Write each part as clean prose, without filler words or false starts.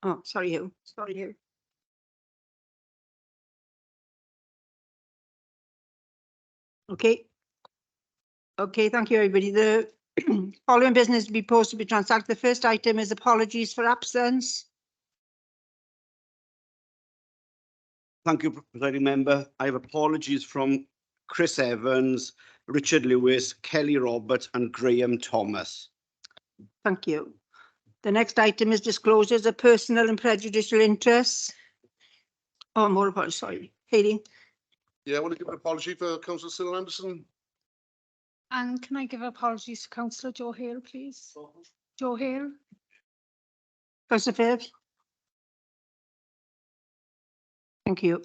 Oh, sorry, Hugh. Sorry, Hugh. Okay. Okay, thank you, everybody. The following business to be posted to be transacted. The first item is apologies for absence. Thank you, Presiding Member. I have apologies from Chris Evans, Richard Lewis, Kelly Roberts and Graham Thomas. Thank you. The next item is disclosures of personal and prejudicial interests. Oh, more apologies, sorry. Hayley. Yeah, I want to give an apology for Councillor Cyril Anderson. And can I give apologies to Councillor Joe Hale, please? Joe Hale. Councillor Phibbs. Thank you.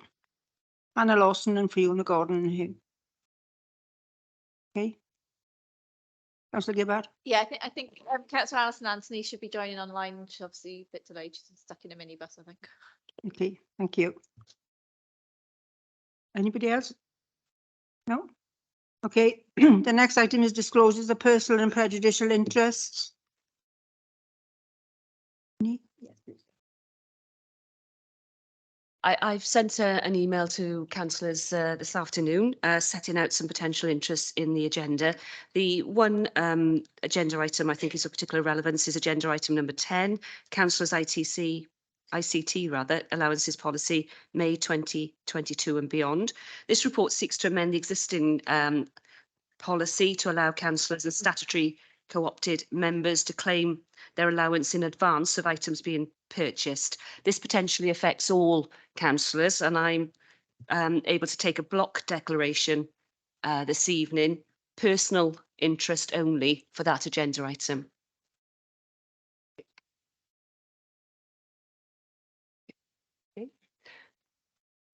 Anna Lawson and Fiona Gordon here. Okay. Councillor Gibbard. Yeah, I think Councillor Alison Anthony should be joining online. She's obviously a bit delayed. She's stuck in a minibus, I think. Okay, thank you. Anybody else? No? Okay, the next item is disclosures of personal and prejudicial interests. I've sent an email to councillors this afternoon setting out some potential interests in the agenda. The one agenda item I think is of particular relevance is agenda item number 10, Councillors ICT rather, allowances policy, May 2022 and beyond. This report seeks to amend the existing policy to allow councillors and statutory co-opted members to claim their allowance in advance of items being purchased. This potentially affects all councillors, and I'm able to take a block declaration this evening, personal interest only for that agenda item. Okay.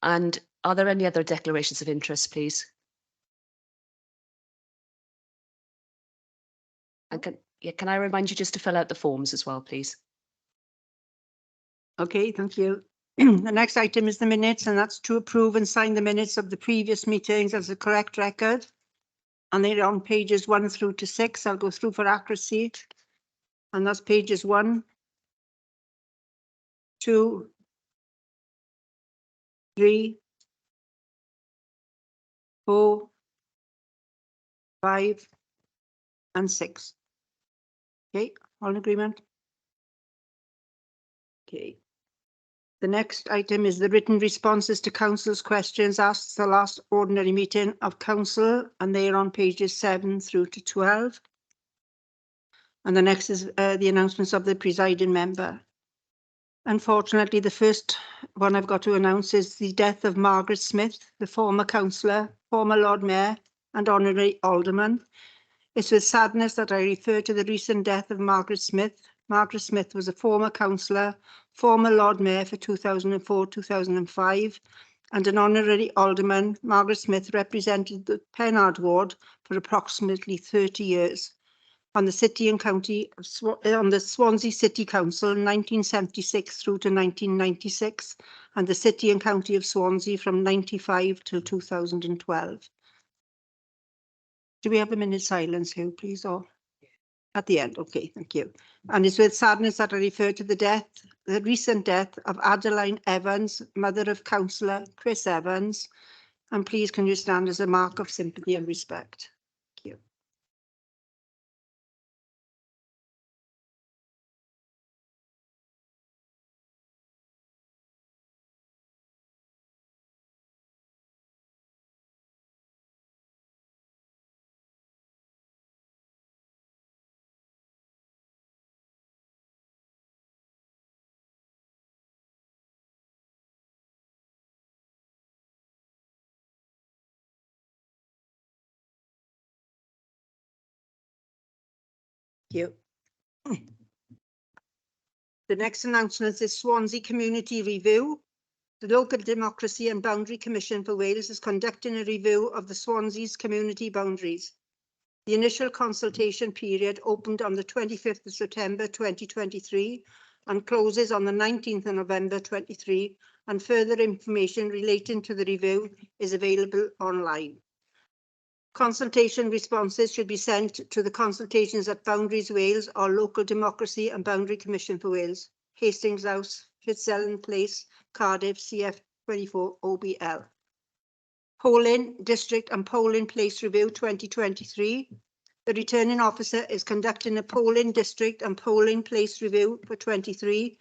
And are there any other declarations of interest, please? And can I remind you just to fill out the forms as well, please? Okay, thank you. The next item is the minutes, and that's to approve and sign the minutes of the previous meetings as a correct record. And they're on pages 1 through to 6. I'll go through for accuracy. And that's pages 1, 2, 3, 4, 5, and 6. Okay, all in agreement? Okay. The next item is the written responses to council's questions asked at the last ordinary meeting of council, and they are on pages 7 through to 12. And the next is the announcements of the presiding member. Unfortunately, the first one I've got to announce is the death of Margaret Smith, the former councillor, former Lord Mayor and Honorary Alderman. It's with sadness that I refer to the recent death of Margaret Smith. Margaret Smith was a former councillor, former Lord Mayor for 2004-2005, and an honorary alderman. Margaret Smith represented the Pennard ward for approximately 30 years. On the city and county on the Swansea City Council 1976 through to 1996, and the city and county of Swansea from 95 till 2012. Do we have a minute silence here, please, or at the end? Okay, thank you. And it's with sadness that I refer to the recent death of Adeline Evans, mother of Councillor Chris Evans. And please, can you stand as a mark of sympathy and respect? Thank you. Thank you. The next announcement is Swansea Community Review. The Local Democracy and Boundary Commission for Wales is conducting a review of the Swansea's community boundaries. The initial consultation period opened on the 25th of September 2023 and closes on the 19th of November 23, and further information relating to the review is available online. Consultation responses should be sent to the Consultations at Boundaries Wales or Local Democracy and Boundary Commission for Wales, Hastings House, Fitzellen Place, Cardiff, CF 24 OBL. Polling District and Polling Place Review 2023. The returning officer is conducting a polling district and polling place review for 23.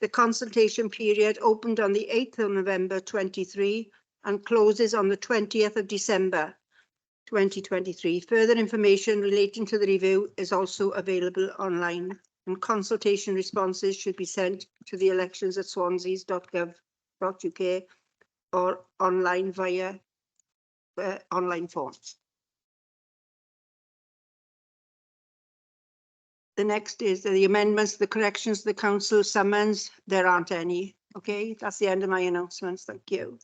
The consultation period opened on the 8th of November 23 and closes on the 20th of December 2023. Further information relating to the review is also available online, and consultation responses should be sent to the elections@swanseas.gov.uk or online via online forms. The next is the amendments, the corrections to the council summons. There aren't any. Okay, that's the end of my announcements. Thank you.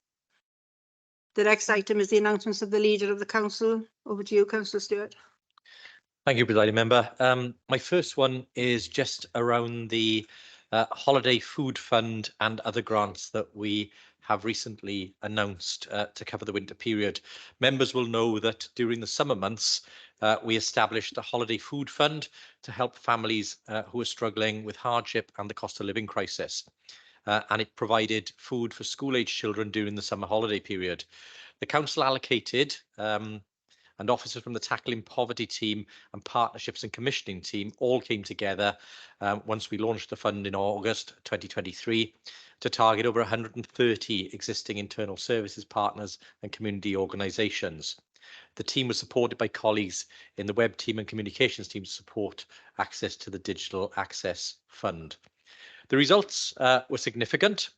The next item is the announcements of the leader of the council. Over to you, Councillor Stewart. Thank you, Presiding Member. My first one is just around the Holiday Food Fund and other grants that we have recently announced to cover the winter period. Members will know that during the summer months, we established a Holiday Food Fund to help families who are struggling with hardship and the cost of living crisis. And it provided food for school-age children during the summer holiday period. The council allocated and officers from the Tackling Poverty team and Partnerships and Commissioning team all came together once we launched the fund in August 2023 to target over 130 existing internal services partners and community organisations. The team was supported by colleagues in the web team and communications team to support access to the Digital Access Fund. The results were significant.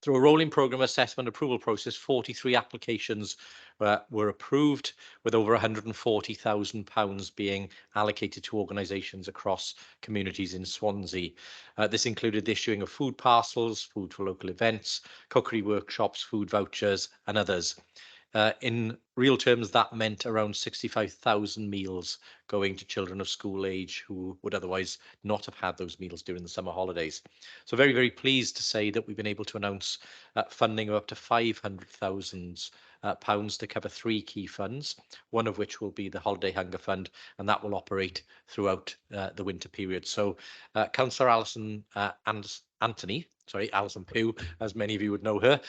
Through a rolling programme assessment approval process, 43 applications were approved, with over £140,000 being allocated to organisations across communities in Swansea. This included the issuing of food parcels, food for local events, cookery workshops, food vouchers and others. In real terms, that meant around 65,000 meals going to children of school age who would otherwise not have had those meals during the summer holidays. So very, very pleased to say that we've been able to announce funding of up to £500,000 to cover 3 key funds, one of which will be the Holiday Hunger Fund, and that will operate throughout the winter period. So Councillor Alison Alison Pugh, as many of you would know her,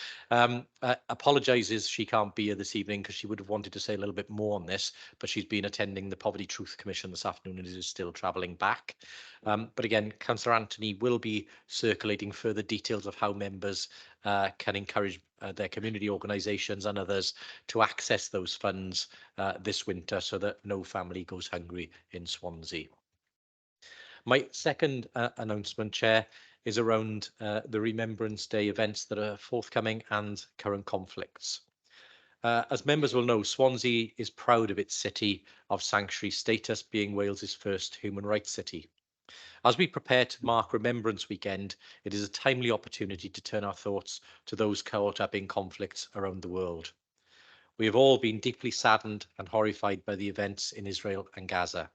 apologises she can't be here this evening because she would have wanted to say a little bit more on this, but she's been attending the Poverty Truth Commission this afternoon and is still travelling back. But again, Councillor Anthony will be circulating further details of how members can encourage their community organisations and others to access those funds this winter so that no family goes hungry in Swansea. My second announcement, Chair, is around the Remembrance Day events that are forthcoming and current conflicts. As members will know, Swansea is proud of its city of sanctuary status, being Wales's first human rights city. As we prepare to mark Remembrance Weekend, it is a timely opportunity to turn our thoughts to those caught up in conflicts around the world. We have all been deeply saddened and horrified by the events in Israel and Gaza.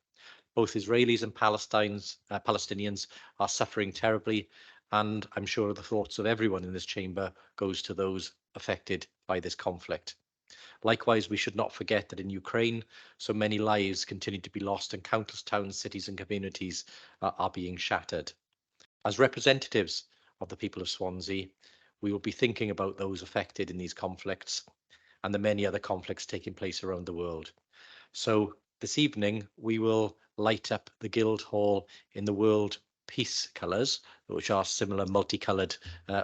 Both Israelis and Palestinians are suffering terribly, and I'm sure the thoughts of everyone in this chamber goes to those affected by this conflict. Likewise, we should not forget that in Ukraine, so many lives continue to be lost and countless towns, cities and communities are being shattered. As representatives of the people of Swansea, we will be thinking about those affected in these conflicts and the many other conflicts taking place around the world. So this evening, we will light up the Guildhall in the World Peace colours, which are similar multicoloured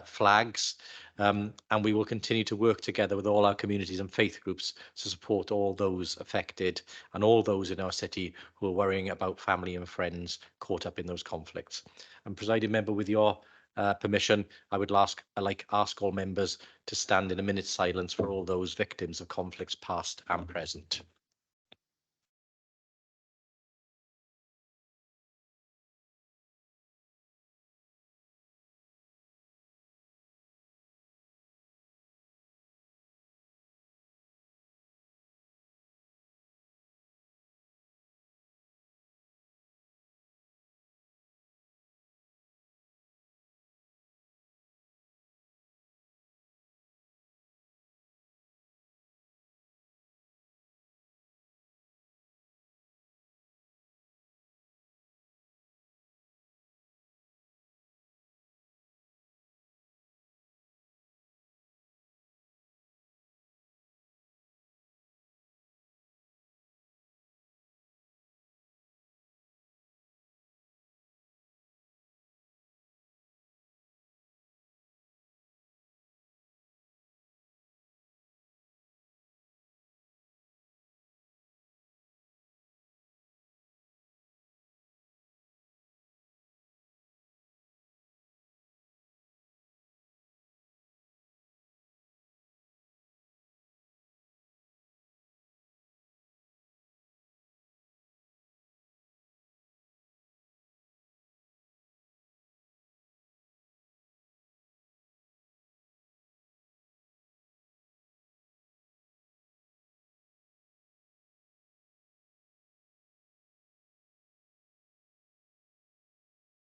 flags. And we will continue to work together with all our communities and faith groups to support all those affected and all those in our city who are worrying about family and friends caught up in those conflicts. And Presiding Member, with your permission, I would ask all members to stand in a minute's silence for all those victims of conflicts past and present.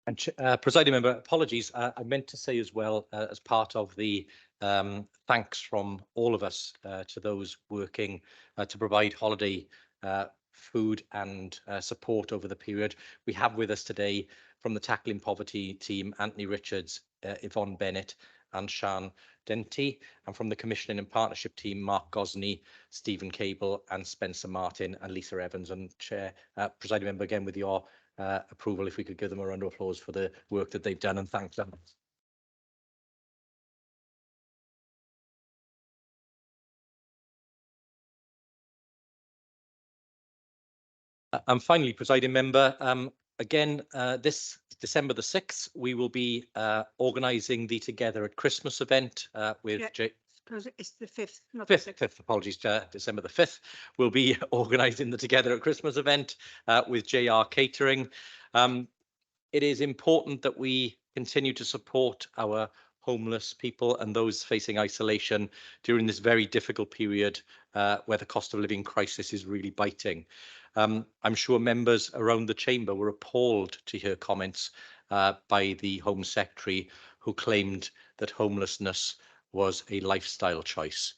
And presiding member, apologies. I meant to say as well, as part of the thanks from all of us to those working to provide holiday food and support over the period. We have with us today from the Tackling Poverty team, Anthony Richards, Yvonne Bennett and Sian Denty, and from the Commissioning and Partnership team, Mark Gosney, Stephen Cable and Spencer Martin and Lisa Evans. And Chair, presiding member, again with your approval, if we could give them a round of applause for the work that they've done and thank them. And finally, presiding member, again, this December the 6th, we will be organising the Together at Christmas event with Yeah. Because it's the 5th, not fifth, the 6th. apologies, December the 5th. We'll be organising the Together at Christmas event with JR Catering. It is important that we continue to support our homeless people and those facing isolation during this very difficult period where the cost of living crisis is really biting. I'm sure members around the chamber were appalled to hear comments by the Home Secretary, who claimed that homelessness was a lifestyle choice.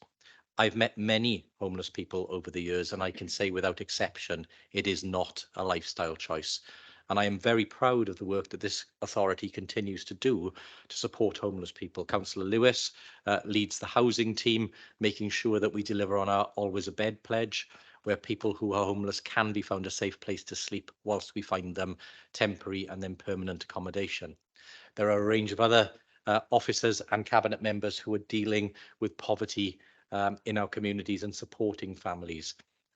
I've met many homeless people over the years, and I can say without exception, it is not a lifestyle choice. And I am very proud of the work that this authority continues to do to support homeless people. Councillor Lewis leads the housing team, making sure that we deliver on our Always a Bed pledge, where people who are homeless can be found a safe place to sleep whilst we find them temporary and then permanent accommodation. There are a range of other officers and cabinet members who are dealing with poverty in our communities and supporting families.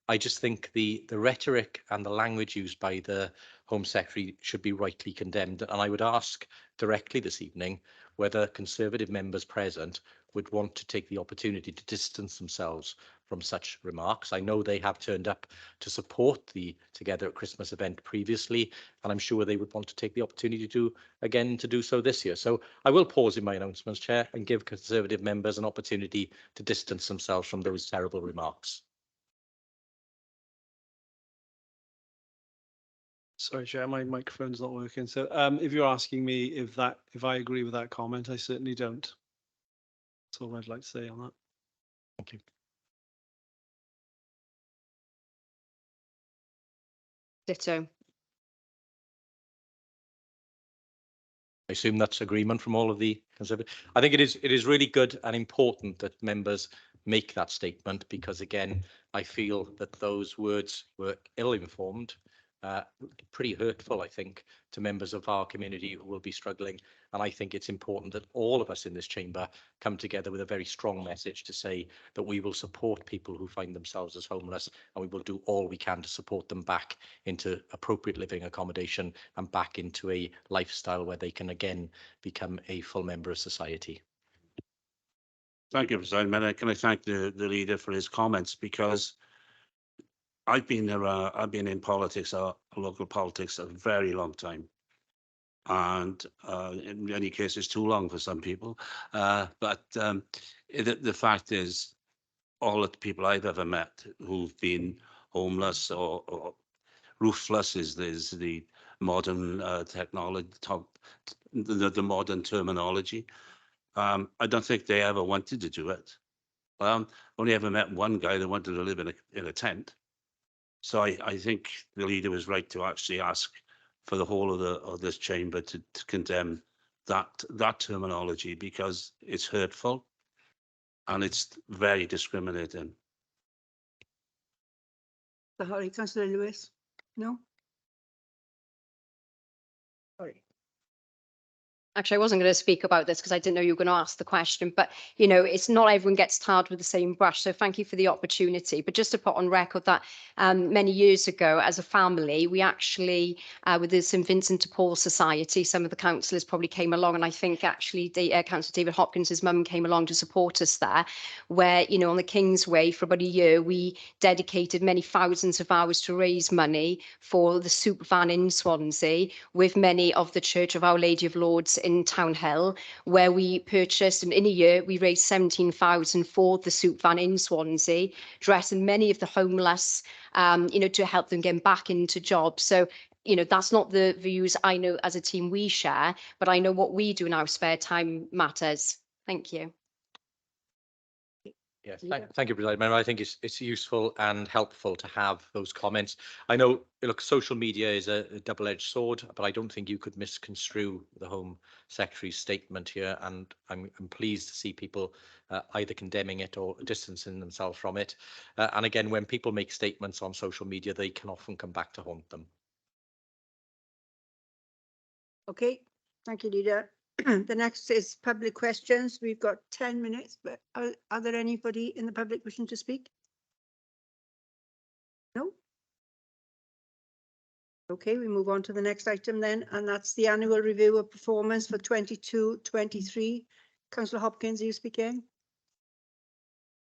I just think the rhetoric and the language used by the Home Secretary should be rightly condemned. And I would ask directly this evening whether Conservative members present would want to take the opportunity to distance themselves from such remarks. I know they have turned up to support the Together at Christmas event previously, and I'm sure they would want to take the opportunity to do so this year. So I will pause in my announcements, Chair, and give Conservative members an opportunity to distance themselves from those terrible remarks. Sorry, Chair, my microphone's not working. So if you're asking me if I agree with that comment, I certainly don't. That's all I'd like to say on that. Thank you. Ditto. I assume that's agreement from all of the Conservative. I think it is really good and important that members make that statement, because again, I feel that those words were ill-informed, pretty hurtful, I think, to members of our community who will be struggling. And I think it's important that all of us in this chamber come together with a very strong message to say that we will support people who find themselves as homeless, and we will do all we can to support them back into appropriate living accommodation and back into a lifestyle where they can again become a full member of society. Thank you, President. Can I thank the leader for his comments, because I've been in politics, local politics, a very long time, and in many cases too long for some people. But the fact is, all of the people I've ever met who've been homeless or roofless is the modern technology, the modern terminology. I don't think they ever wanted to do it. Only ever met one guy that wanted to live in a tent. So I think the leader was right to actually ask for the whole of this chamber to condemn that terminology, because it's hurtful and it's very discriminating. Sorry, Councillor Lewis. No? Sorry. Actually, I wasn't going to speak about this because I didn't know you were going to ask the question, but you know, it's not everyone gets tarred with the same brush. So thank you for the opportunity. But just to put on record that many years ago, as a family, we actually, with the St Vincent de Paul Society, some of the councillors probably came along, and I think actually Councillor David Hopkins' mum came along to support us there, where, you know, on the Kingsway for about a year, we dedicated many thousands of hours to raise money for the soup van in Swansea, with many of the Church of Our Lady of Lourdes in Town Hill, where we purchased, and in a year we raised 17,000 for the soup van in Swansea, dressing many of the homeless, you know, to help them get back into jobs. So you know, that's not the views I know as a team we share, but I know what we do in our spare time matters. Thank you. Yes, Leader. thank you, President Member. I think it's useful and helpful to have those comments. I know, look, social media is a double-edged sword, but I don't think you could misconstrue the Home Secretary's statement here, and I'm pleased to see people either condemning it or distancing themselves from it. And again, when people make statements on social media, they can often come back to haunt them. Okay, thank you, Leader. The next is public questions. We've got 10 minutes, but are there anybody in the public wishing to speak? No? Okay, we move on to the next item then, and that's the annual review of performance for 22-23. Councillor Hopkins, are you speaking?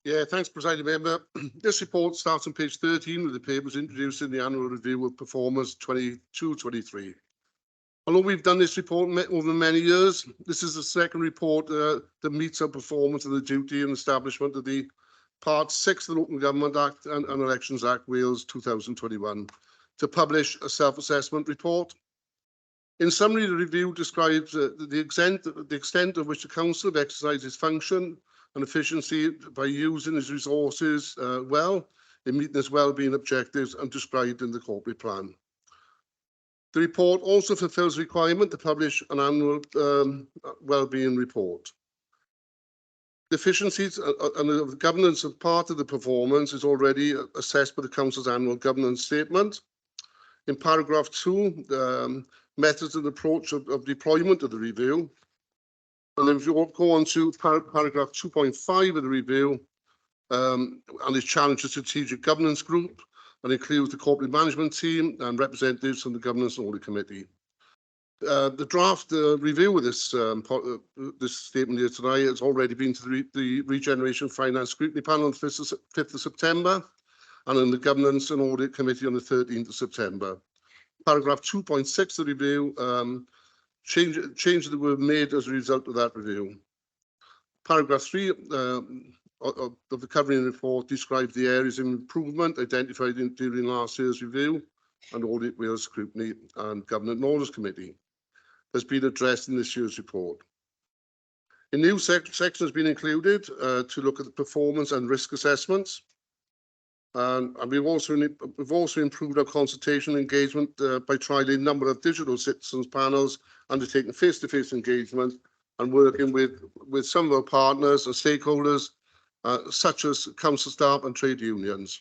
Yeah, thanks, Presiding Member. This report starts on page 13 with the papers introducing the annual review of performance 22-23. Although we've done this report over many years, this is the second report that meets our performance of the duty and establishment of the Part 6 of the Local Government Act and Elections Act Wales 2021 to publish a self-assessment report. In summary, the review describes the extent of which the Council have exercised its function and efficiency by using its resources well in meeting its wellbeing objectives and described in the corporate plan. The report also fulfills the requirement to publish an annual wellbeing report. The efficiencies and the governance of part of the performance is already assessed by the Council's annual governance statement. In paragraph 2, methods and approach of deployment of the review. And then if you go on to paragraph 2.5 of the review, and it's challenged the strategic governance group, and includes the corporate management team and representatives from the Governance and Audit Committee. The draft review of this statement here tonight has already been to the Regeneration Finance Scrutiny Panel on the 5th of September and in the Governance and Audit Committee on the 13th of September. Paragraph 2.6 of the review, changes that were made as a result of that review. Paragraph 3 of the covering report describes the areas of improvement identified during last year's review and Audit Wales Scrutiny and Government and Orders Committee has been addressed in this year's report. A new section has been included to look at the performance and risk assessments. And we've also improved our consultation engagement by trialling a number of digital citizens panels, undertaking face-to-face engagement and working with some of our partners and stakeholders, such as council staff and trade unions.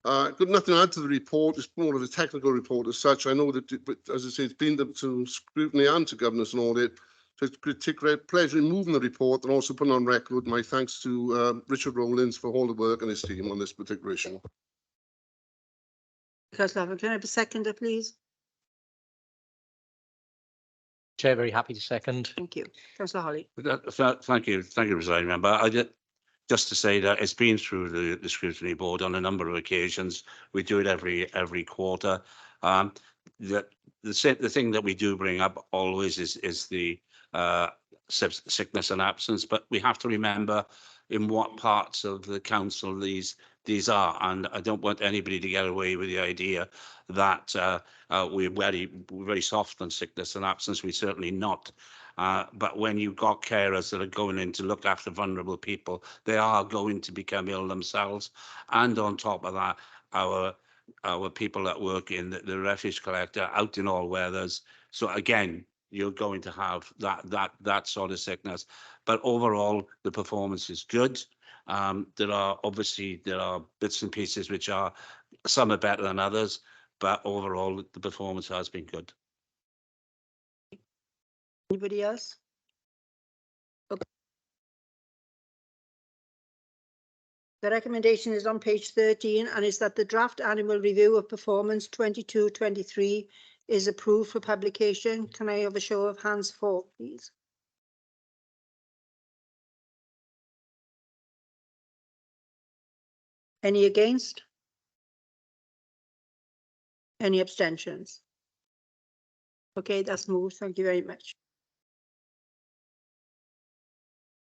Got nothing to add to the report. It's more of a technical report as such. I know that, as I say, it's been to scrutiny and to governance and audit. So it's take great pleasure in moving the report and also putting on record my thanks to Richard Rowlands for all the work and his team on this particular issue. Councillor, can I have a seconder, please? Chair, very happy to second. Thank you. Councillor Holly. Thank you, Presiding Member. Just to say that it's been through the scrutiny board on a number of occasions. We do it every quarter. The thing that we do bring up always is the sickness and absence, but we have to remember in what parts of the council these are, and I don't want anybody to get away with the idea that we're very soft on sickness and absence. We're certainly not. But when you've got carers that are going in to look after vulnerable people, they are going to become ill themselves. And on top of that, our people that work in the refuse collector out in all weathers. So again, you're going to have that sort of sickness. But overall, the performance is good. There are bits and pieces which are, some are better than others, but overall the performance has been good. Anybody else? Okay. The recommendation is on page 13 and is that the draft annual review of performance 22-23 is approved for publication. Can I have a show of hands for, please? Any against? Any abstentions? Okay, that's moved. Thank you very much.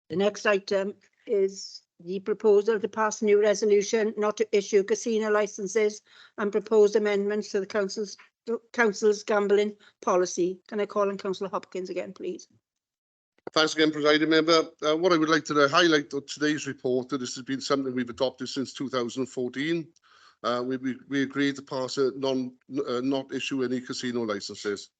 The next item is the proposal to pass a new resolution not to issue casino licenses and proposed amendments to the council's council's gambling policy. Can I call on Councillor Hopkins again, please? Thanks again, Presiding Member. What I would like to highlight on today's report, that this has been something we've adopted since 2014. We agreed to pass a not issue any casino licences.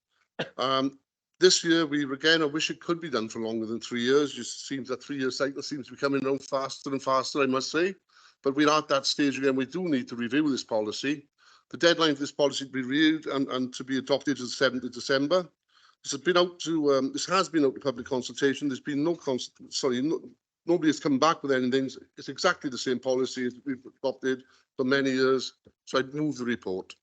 This year, I wish it could be done for longer than 3 years. Just seems that 3 year cycle seems to be coming around faster and faster, I must say. But we're at that stage again. We do need to review this policy. The deadline for this policy to be reviewed and to be adopted is the 7th of December. This has been out to public consultation. There's been nobody has come back with anything. It's exactly the same policy as we've adopted for many years. So I'd move the report.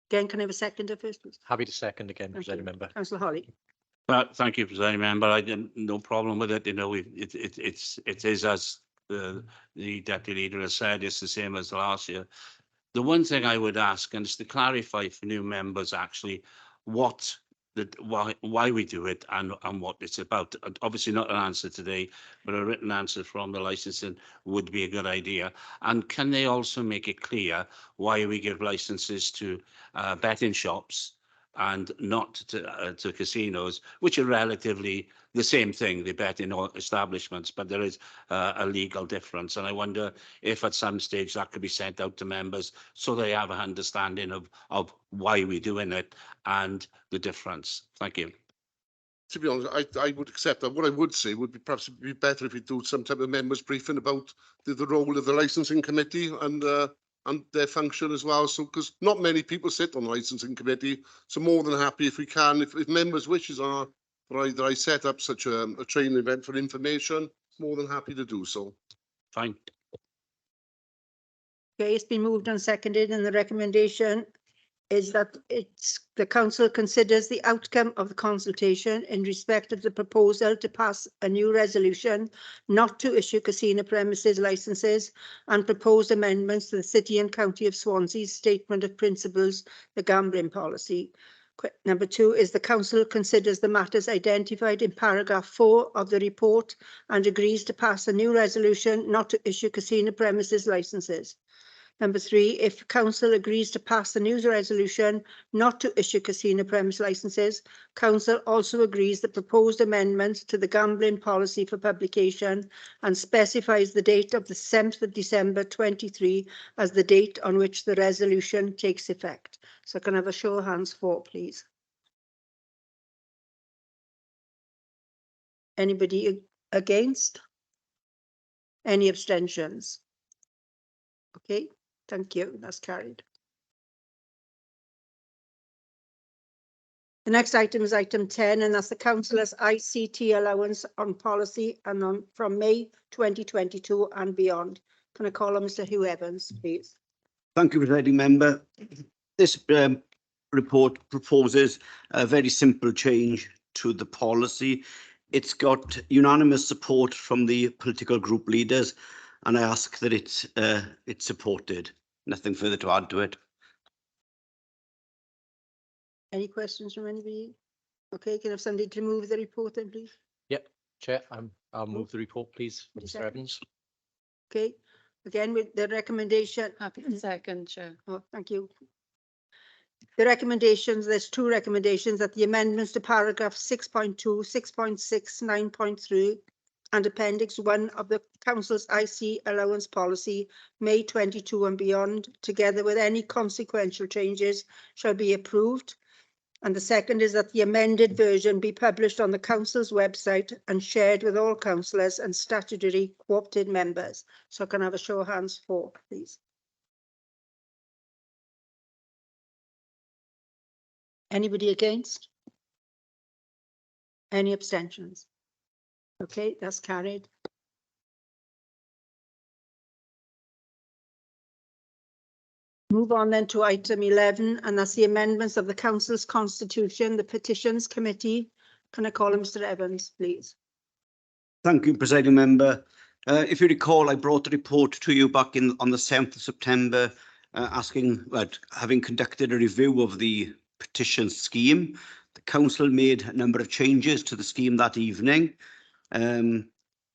Again, can I have a seconder first, please? Happy to second again, Thank Presiding you. Member. Councillor Holly. Thank you, Presiding Member. I didn't no problem with it. You know, it is as the Deputy Leader has said. It's the same as last year. The one thing I would ask, and it's to clarify for new members, actually, why we do it and what it's about. Obviously not an answer today, but a written answer from the licensing would be a good idea. And can they also make it clear why we give licenses to betting shops and not to casinos, which are relatively the same thing? They bet in all establishments, but there is a legal difference. And I wonder if at some stage that could be sent out to members so they have an understanding of why we're doing it and the difference. Thank you. To be honest, I would accept that. What I would say would be perhaps it'd be better if we do some type of members briefing about the role of the licensing committee and their function as well. So, because not many people sit on the licensing committee, so more than happy if we can, if members' wishes are that I set up such a training event for information, more than happy to do so. Fine. Okay, it's been moved and seconded, and the recommendation is that the council considers the outcome of the consultation in respect of the proposal to pass a new resolution not to issue casino premises licences and proposed amendments to the City and County of Swansea's Statement of Principles, the gambling policy. Number 2 is the council considers the matters identified in paragraph 4 of the report and agrees to pass a new resolution not to issue casino premises licences. Number 3, if council agrees to pass the new resolution not to issue casino premise licences, council also agrees the proposed amendments to the gambling policy for publication and specifies the date of the 7th of December 23 as the date on which the resolution takes effect. So can I have a show of hands for, please? Anybody against? Any abstentions? Okay. Thank you. That's carried. The next item is item 10, and that's the councillor's ICT allowance on policy and from May 2022 and beyond. Can I call on Mr. Hugh Evans, please? Thank you, Presiding Member. This report proposes a very simple change to the policy. It's got unanimous support from the political group leaders, and I ask that it's supported. Nothing further to add to it. Any questions from anybody? Okay, can I have somebody to move the report then, please? Yep, Chair, I'll move the report, please, Would you Mr. second? Evans. Okay, again with the recommendation. Happy to second, Chair. Oh, thank you. The recommendations, there's 2 recommendations, that the amendments to paragraph 6.2, 6.6, 9.3 and appendix 1 of the council's IC allowance policy, May 22 and beyond, together with any consequential changes, shall be approved. And the second is that the amended version be published on the council's website and shared with all councillors and statutory co-opted members. So can I have a show of hands for, please? Anybody against? Any abstentions? Okay, that's carried. Move on then to item 11, and that's the amendments of the council's constitution, the petitions committee. Can I call him Mr. Evans, please? Thank you, Presiding Member. If you recall, I brought the report to you back on the 7th of September, having conducted a review of the petition scheme. The council made a number of changes to the scheme that evening and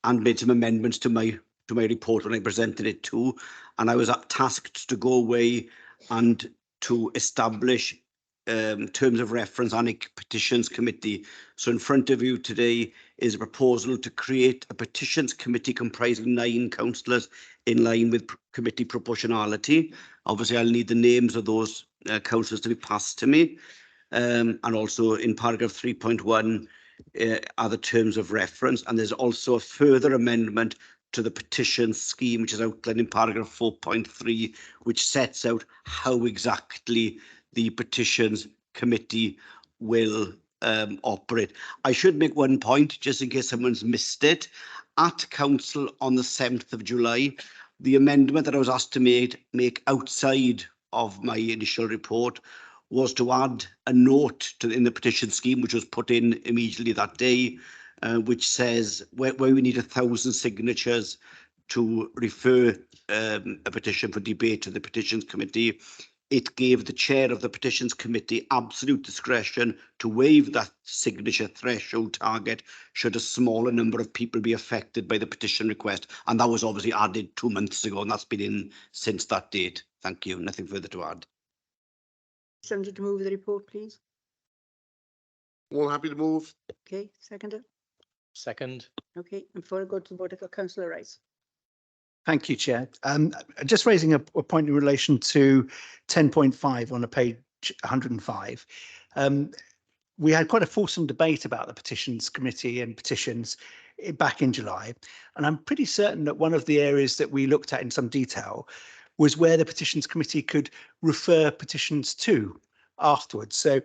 made some amendments to my report when I presented it to, and I was tasked to go away and to establish terms of reference and a petitions committee. So in front of you today is a proposal to create a petitions committee comprising 9 councillors in line with committee proportionality. Obviously, I'll need the names of those councillors to be passed to me. And also in paragraph 3.1 are the terms of reference. And there's also a further amendment to the petition scheme, which is outlined in paragraph 4.3, which sets out how exactly the petitions committee will operate. I should make one point, just in case someone's missed it. At council on the 7th of July, the amendment that I was asked to make outside of my initial report was to add a note in the petition scheme, which was put in immediately that day, which says where we need 1,000 signatures to refer a petition for debate to the petitions committee. It gave the chair of the petitions committee absolute discretion to waive that signature threshold target should a smaller number of people be affected by the petition request. And that was obviously added 2 months ago, and that's been in since that date. Thank you. Nothing further to add. Somebody to move the report, please. All happy to move. Okay, seconded. Second. Okay, and before I go to the vote, I got Councillor Rice. Thank you, Chair. Just raising a point in relation to 10.5 on page 105. We had quite a fulsome debate about the petitions committee and petitions back in July, and I'm pretty certain that one of the areas that we looked at in some detail was where the petitions committee could refer petitions to afterwards. So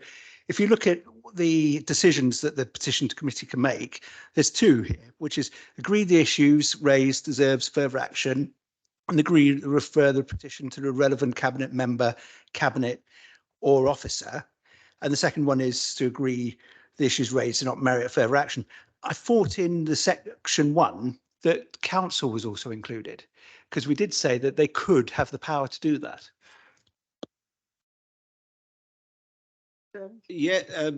if you look at the decisions that the petitions committee can make, there's 2 here, which is agree the issues raised deserves further action and agree to refer the petition to the relevant cabinet member, cabinet or officer. And the second one is to agree the issues raised do not merit further action. I thought in the section 1 that council was also included, because we did say that they could have the power to do that. Yeah,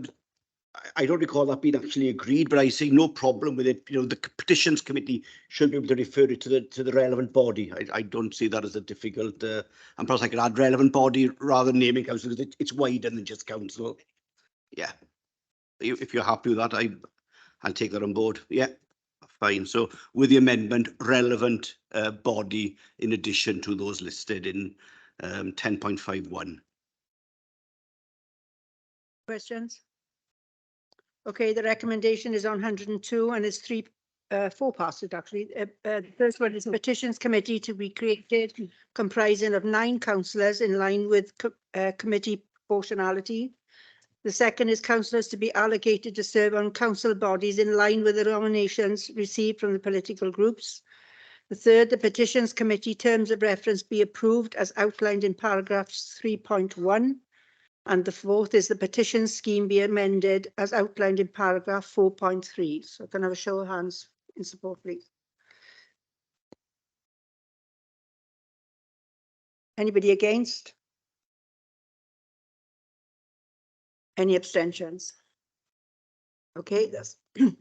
I don't recall that being actually agreed, but I see no problem with it. You know, the petitions committee should be able to refer it to the relevant body. I don't see that as a difficult. And perhaps I could add relevant body rather than naming council, because it's wider than just council. Yeah, if you're happy with that, I'll take that on board. Yeah, fine. So with the amendment, relevant body in addition to those listed in 10.51. Questions? Okay, the recommendation is on 102 and it's 4 parts actually. The first one is petitions committee to be created comprising of 9 councillors in line with committee proportionality. The second is councillors to be allocated to serve on council bodies in line with the nominations received from the political groups. The third, the petitions committee terms of reference be approved as outlined in paragraphs 3.1. And the fourth is the petition scheme be amended as outlined in paragraph 4.3. So can I have a show of hands in support, please? Anybody against? Any abstentions? Okay,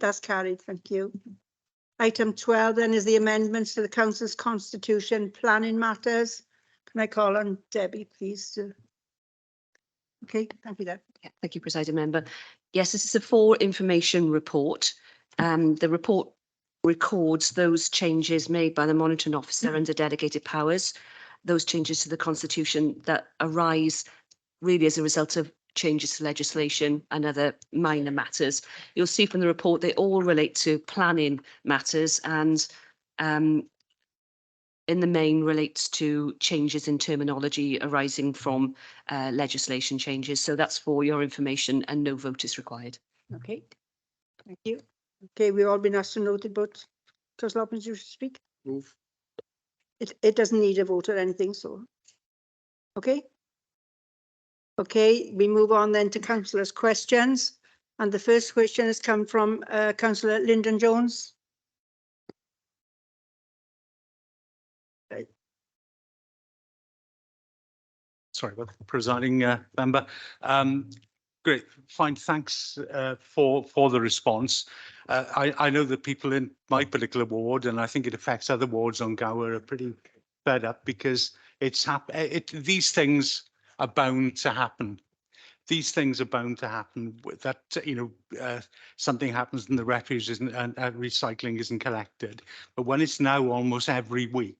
that's carried. Thank you. Item 12 then is the amendments to the council's constitution planning matters. Can I call on Debbie, please? Okay, thank you, Deb. Yeah, thank you, Presiding Member. Yes, this is a for information report. The report records those changes made by the monitoring officer under delegated powers, those changes to the constitution that arise really as a result of changes to legislation and other minor matters. You'll see from the report they all relate to planning matters and in the main relates to changes in terminology arising from legislation changes. So that's for your information and no vote is required. Okay, thank you. Okay, we've all been asked to note about Councillor Hopkins, you speak. Move. It doesn't need a vote or anything, so. Okay. Okay, we move on then to councillors' questions. And the first question has come from Councillor Lyndon Jones. Sorry, well, presiding member. Great, fine, thanks for the response. I know that people in my particular ward, and I think it affects other wards on Gower, are pretty fed up because these things are bound to happen. These things are bound to happen. That something happens and the refuse isn't and recycling isn't collected. But when it's now almost every week,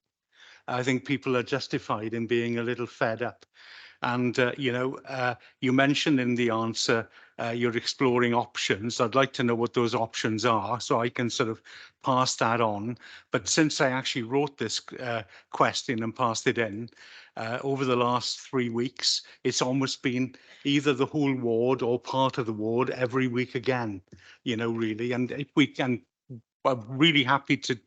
I think people are justified in being a little fed up. And, you mentioned in the answer, you're exploring options. I'd like to know what those options are so I can sort of pass that on. But since I actually wrote this question and passed it in, over the last 3 weeks, it's almost been either the whole ward or part of the ward every week again, really. And if we can, I'm really happy to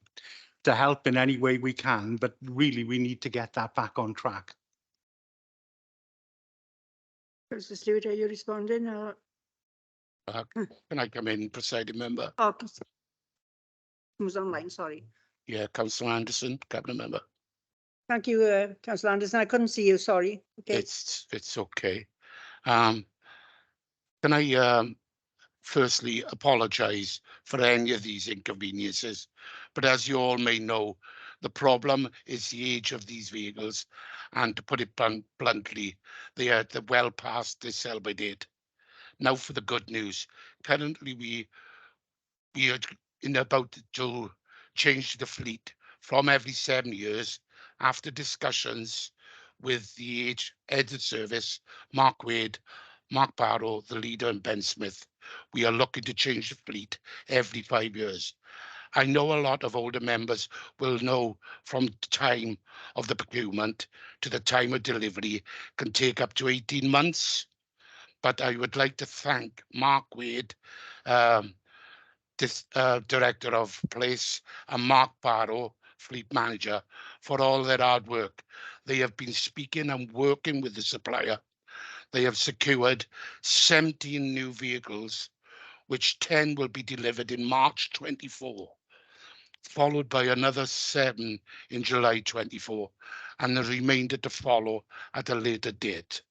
help in any way we can, but really we need to get that back on track. Councillor Stewart, are you responding or? Can I come in, presiding member? Oh, who's online, sorry. Yeah, Councillor Anderson, cabinet member. Thank you, Councillor Anderson. I couldn't see you, sorry. Okay. It's okay. Can I firstly apologise for any of these inconveniences, but as you all may know, the problem is the age of these vehicles, and to put it bluntly, they are well past their sell-by date. Now for the good news. Currently, we are about to change the fleet from every 7 years after discussions with the head of service, Mark Wade, Mark Barrow, the leader, and Ben Smith. We are looking to change the fleet every 5 years. I know a lot of older members will know from the time of the procurement to the time of delivery can take up to 18 months. But I would like to thank Mark Wade, Director of Police, and Mark Barrow, Fleet Manager, for all their hard work. They have been speaking and working with the supplier. They have secured 17 new vehicles, which 10 will be delivered in March 24, followed by another 7 in July 24, and the remainder to follow at a later date.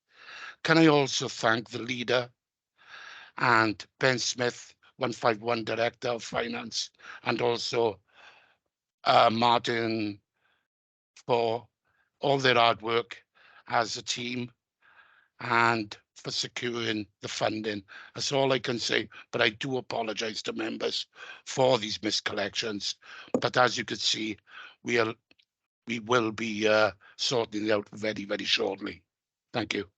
Can I also thank the leader and Ben Smith, 151 Director of Finance, and also Martin for all their hard work as a team and for securing the funding. That's all I can say, but I do apologise to members for these miscollections. But as you can see, we will be sorting it out very, very shortly. Thank you.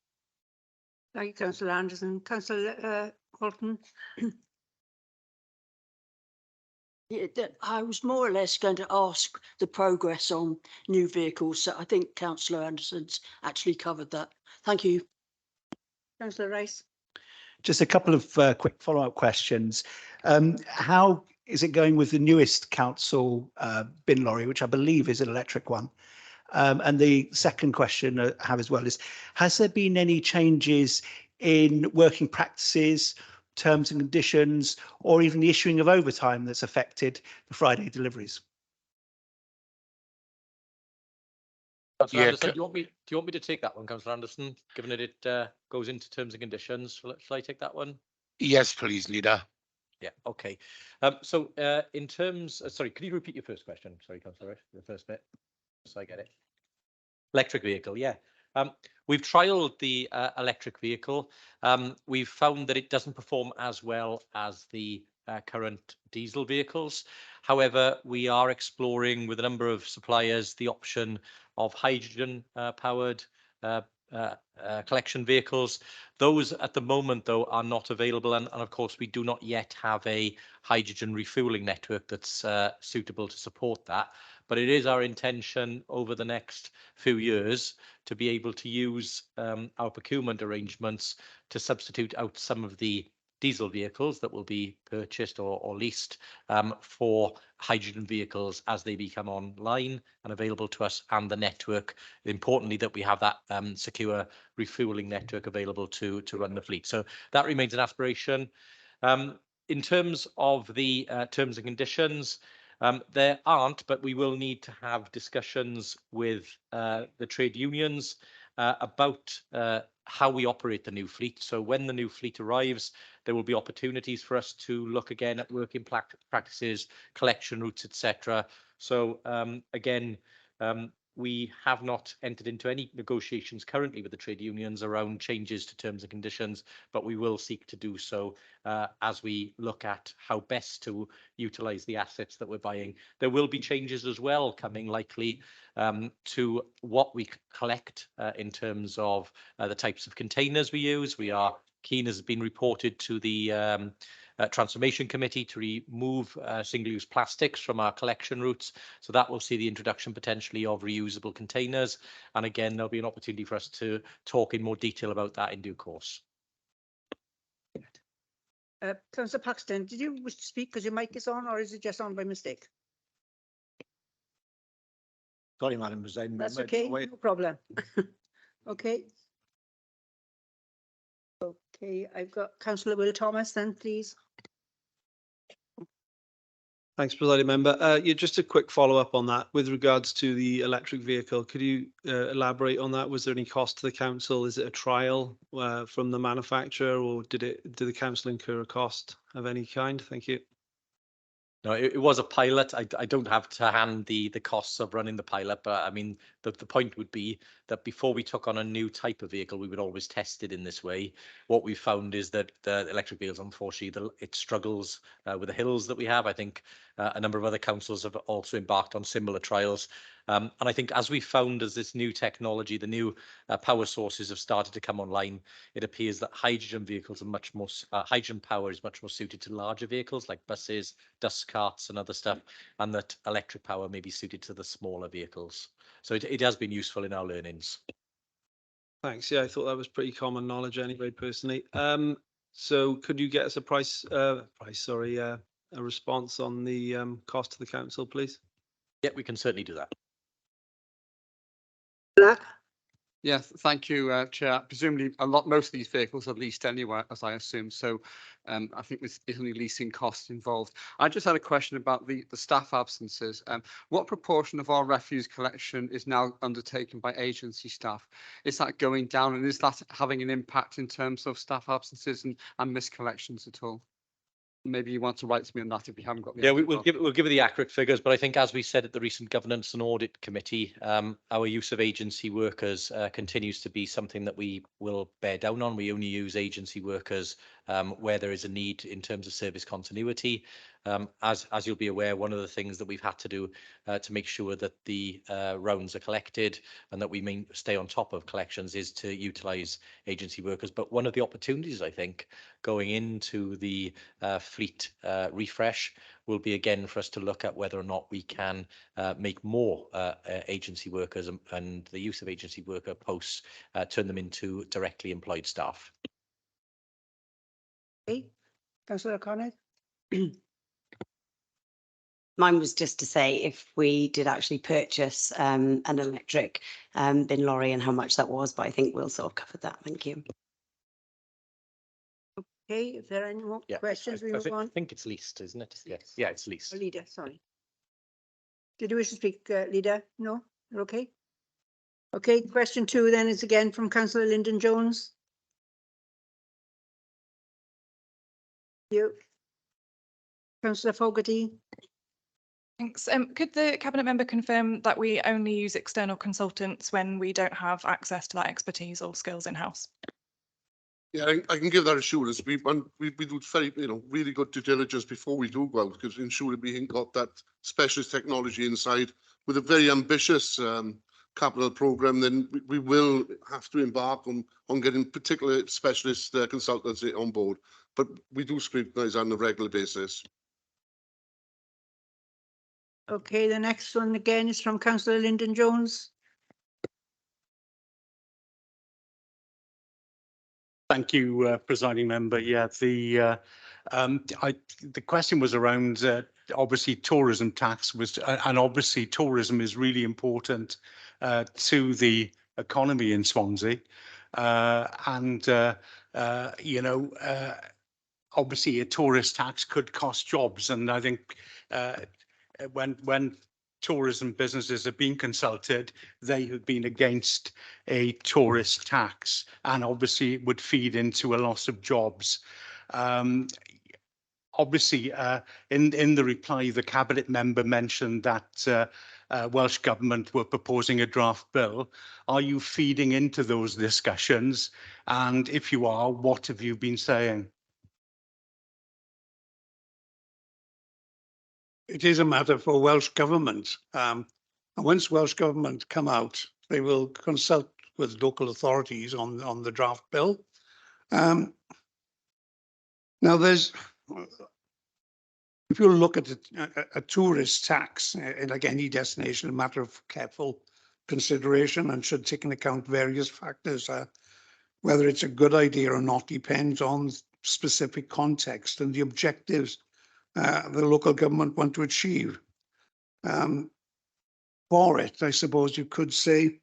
Thank you, Councillor Anderson. Councillor Horton. Yeah, I was more or less going to ask the progress on new vehicles. So I think Councillor Anderson's actually covered that. Thank you. Councillor Rice. Just a couple of quick follow-up questions. How is it going with the newest council bin lorry, which I believe is an electric one? And the second question I have as well is, has there been any changes in working practices, terms and conditions, or even the issuing of overtime that's affected the Friday deliveries? Councillor Yeah, Anderson, do you want me to take that one, Councillor Anderson, given that it goes into terms and conditions? Shall I take that one? Yes, please, Leader. Yeah, okay. So in terms, sorry, could you repeat your first question? Sorry, Councillor, the first bit, so I get it. Electric vehicle, yeah. We've trialled the electric vehicle. We've found that it doesn't perform as well as the current diesel vehicles. However, we are exploring with a number of suppliers the option of hydrogen powered collection vehicles. Those at the moment, though, are not available. And of course, we do not yet have a hydrogen refueling network that's suitable to support that. But it is our intention over the next few years to be able to use our procurement arrangements to substitute out some of the diesel vehicles that will be purchased or leased for hydrogen vehicles as they become online and available to us, and the network, importantly, that we have that secure refueling network available to run the fleet. So that remains an aspiration. In terms of the terms and conditions, there aren't, but we will need to have discussions with the trade unions about how we operate the new fleet. So when the new fleet arrives, there will be opportunities for us to look again at working practices, collection routes, etc. So again, We have not entered into any negotiations currently with the trade unions around changes to terms and conditions, but we will seek to do so as we look at how best to utilise the assets that we're buying. There will be changes as well coming likely to what we collect in terms of the types of containers we use. We are keen, as has been reported to the Transformation Committee, to remove single-use plastics from our collection routes. So that will see the introduction potentially of reusable containers. And again, there'll be an opportunity for us to talk in more detail about that in due course. Councillor Paxton, did you wish to speak because your mic is on, or is it just on by mistake? Sorry, Madam President. That's okay, no problem. Okay. Okay, I've got Councillor Will Thomas then, please. Thanks, Presiding Member. Yeah, just a quick follow-up on that with regards to the electric vehicle. Could you elaborate on that? Was there any cost to the council? Is it a trial from the manufacturer, or did the council incur a cost of any kind? Thank you. No, it was a pilot. I don't have to hand the costs of running the pilot, but I mean, the point would be that before we took on a new type of vehicle, we would always test it in this way. What we found is that the electric vehicles, unfortunately, it struggles with the hills that we have. I think a number of other councils have also embarked on similar trials. And I think as we found as this new technology, the new power sources have started to come online, it appears that hydrogen vehicles are much more, hydrogen power is much more suited to larger vehicles like buses, dust carts and other stuff, and that electric power may be suited to the smaller vehicles. So it has been useful in our learnings. Thanks. Yeah, I thought that was pretty common knowledge anyway, personally. So could you get us a a response on the cost to the council, please? Yeah, we can certainly do that. Black. Yes, thank you, Chair. Presumably, most of these vehicles are leased anywhere, as I assume. So, I think there's only leasing costs involved. I just had a question about the staff absences. What proportion of our refuse collection is now undertaken by agency staff? Is that going down, and is that having an impact in terms of staff absences and miscollections at all? Maybe you want to write to me on that if you haven't got the. Yeah, we'll give you the accurate figures, but I think as we said at the recent Governance and Audit Committee, our use of agency workers continues to be something that we will bear down on. We only use agency workers where there is a need in terms of service continuity. As you'll be aware, one of the things that we've had to do to make sure that the rounds are collected and that we stay on top of collections is to utilise agency workers. But one of the opportunities, I think, going into the fleet refresh will be again for us to look at whether or not we can make more agency workers and the use of agency worker posts, turn them into directly employed staff. Okay, Councillor O'Connor. Mine was just to say if we did actually purchase an electric bin lorry and how much that was, but I think we'll sort of cover that. Thank you. Okay, if there are any more questions, we move on. I think it's leased, isn't it? Yes. Yeah, it's leased. Leader, sorry. Did you wish to speak, Leader? No? You're okay? Okay, question 2 then is again from Councillor Lyndon Jones. You. Councillor Fogarty. Thanks. Could the Cabinet member confirm that we only use external consultants when we don't have access to that expertise or skills in-house? Yeah, I can give that assurance. We do very, really good due diligence before we do go out, because ensuring we ain't got that specialist technology inside with a very ambitious capital programme, then we will have to embark on getting particular specialist consultants on board. But we do scrutinise on a regular basis. Okay, the next one again is from Councillor Lyndon Jones. Thank you, Presiding Member. Yeah, the question was around obviously tourism tax and obviously tourism is really important to the economy in Swansea, obviously a tourist tax could cost jobs, and I think when tourism businesses have been consulted, they have been against a tourist tax, and obviously it would feed into a loss of jobs. obviously, in the reply, the cabinet member mentioned that Welsh Government were proposing a draft bill. Are you feeding into those discussions? And if you are, what have you been saying? It is a matter for Welsh Government. And once Welsh Government come out, they will consult with local authorities on the draft bill. Now, if you look at a tourist tax, like any destination, a matter of careful consideration and should take into account various factors. Whether it's a good idea or not depends on specific context and the objectives the local government want to achieve. For it, I suppose you could say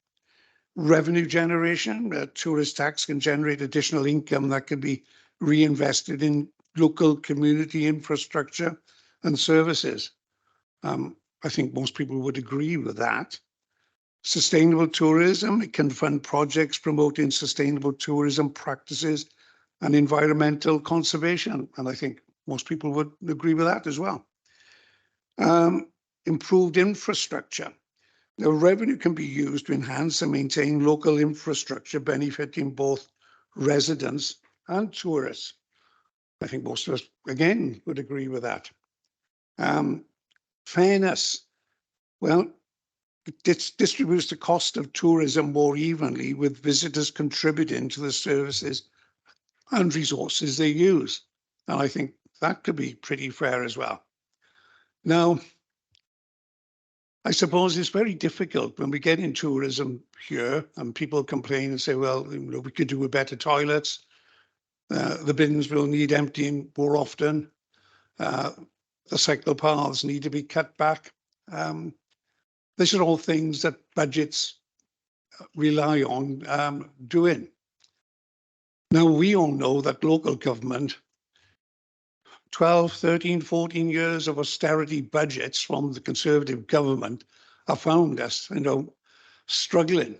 revenue generation. Tourist tax can generate additional income that can be reinvested in local community infrastructure and services. I think most people would agree with that. Sustainable tourism, it can fund projects promoting sustainable tourism practices and environmental conservation. And I think most people would agree with that as well. Improved infrastructure. The revenue can be used to enhance and maintain local infrastructure, benefiting both residents and tourists. I think most of us, again, would agree with that. Fairness. Well, it distributes the cost of tourism more evenly, with visitors contributing to the services and resources they use. And I think that could be pretty fair as well. Now, I suppose it's very difficult when we get in tourism here and people complain and say, well, we could do with better toilets. The bins will need emptying more often. The cycle paths need to be cut back. These are all things that budgets rely on doing. Now, we all know that local government, 12, 13, 14 years of austerity budgets from the Conservative government have found us, struggling.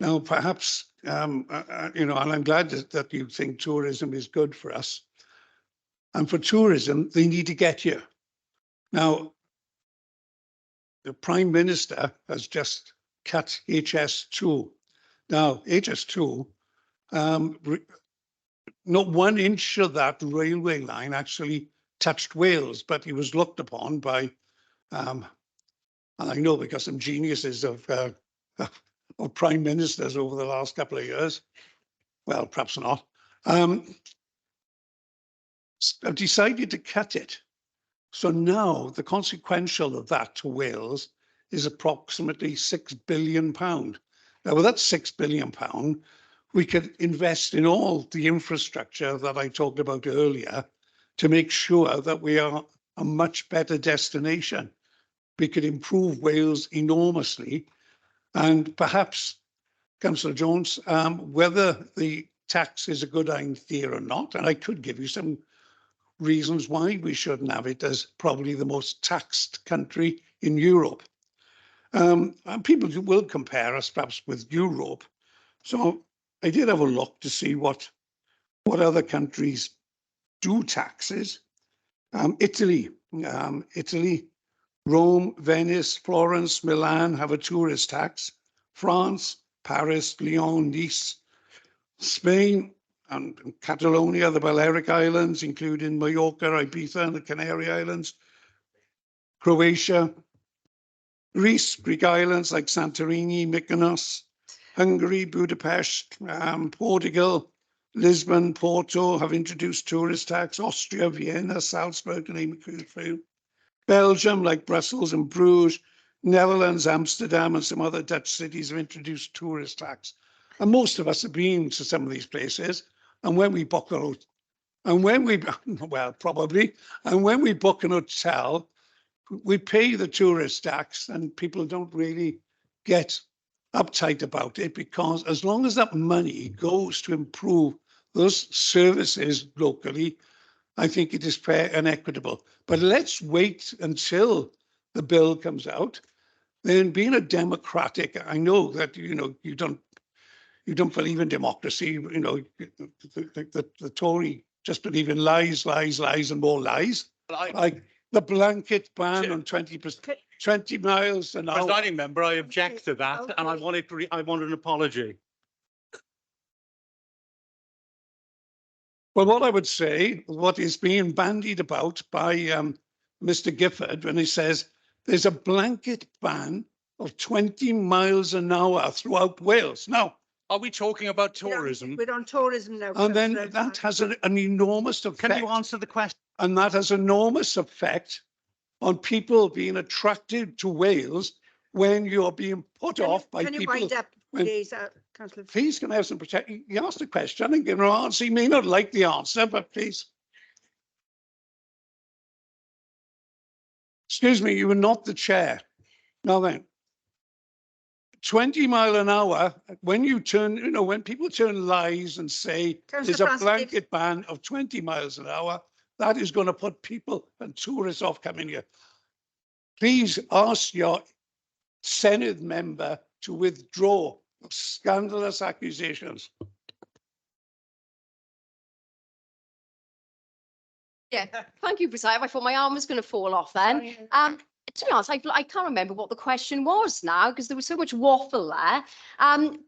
Now, perhaps, and I'm glad that you think tourism is good for us. And for tourism, they need to get here. Now, the Prime Minister has just cut HS2. Now, HS2, not 1 inch of that railway line actually touched Wales, but he was looked upon by, and I know because some geniuses of prime ministers over the last couple of years, well, perhaps not, have decided to cut it. So now the consequential of that to Wales is approximately £6 billion. Now, with that £6 billion, we could invest in all the infrastructure that I talked about earlier to make sure that we are a much better destination. We could improve Wales enormously. And perhaps, Councillor Jones, whether the tax is a good idea or not, and I could give you some reasons why we shouldn't have it as probably the most taxed country in Europe. And people will compare us perhaps with Europe. So I did have a look to see what other countries do taxes. Italy, Rome, Venice, Florence, Milan have a tourist tax. France, Paris, Lyon, Nice, Spain, and Catalonia, the Balearic Islands, including Mallorca, Ibiza, and the Canary Islands. Croatia, Greece, Greek islands like Santorini, Mykonos, Hungary, Budapest, Portugal, Lisbon, Porto have introduced tourist tax. Austria, Vienna, Salzburg, to name a few. Belgium, like Brussels and Bruges, Netherlands, Amsterdam, and some other Dutch cities have introduced tourist tax. And most of us have been to some of these places. And when we book a hotel, and when we book an hotel, we pay the tourist tax, and people don't really get uptight about it, because as long as that money goes to improve those services locally, I think it is fair and equitable. But let's wait until the bill comes out. Then, being a democratic, I know that you don't believe in democracy. The just believe in lies, lies, lies and more lies. Like the blanket ban on 20 miles an hour. Presiding member, I object to that, and I want an apology. Well, what I would say, what is being bandied about by Mr. Gifford when he says there's a blanket ban of 20 miles an hour throughout Wales. Now, are we talking about tourism? We're on tourism now. And then that has an enormous effect. Can you answer the question? And that has enormous effect on people being attracted to Wales when you're being put off by people. Can you wind up, please, Councillor? Please, can I have some protection? You asked a question and give an answer. You may not like the answer, but please. Excuse me, you were not the chair. Now then, 20 mile an hour, when you turn, you know, when people turn lies and say there's a blanket ban of 20 miles an hour, that is going to put people and tourists off coming here. Please ask your Senate member to withdraw scandalous accusations. Yeah, thank you, President. I thought my arm was going to fall off then. To be honest, I can't remember what the question was now because there was so much waffle there.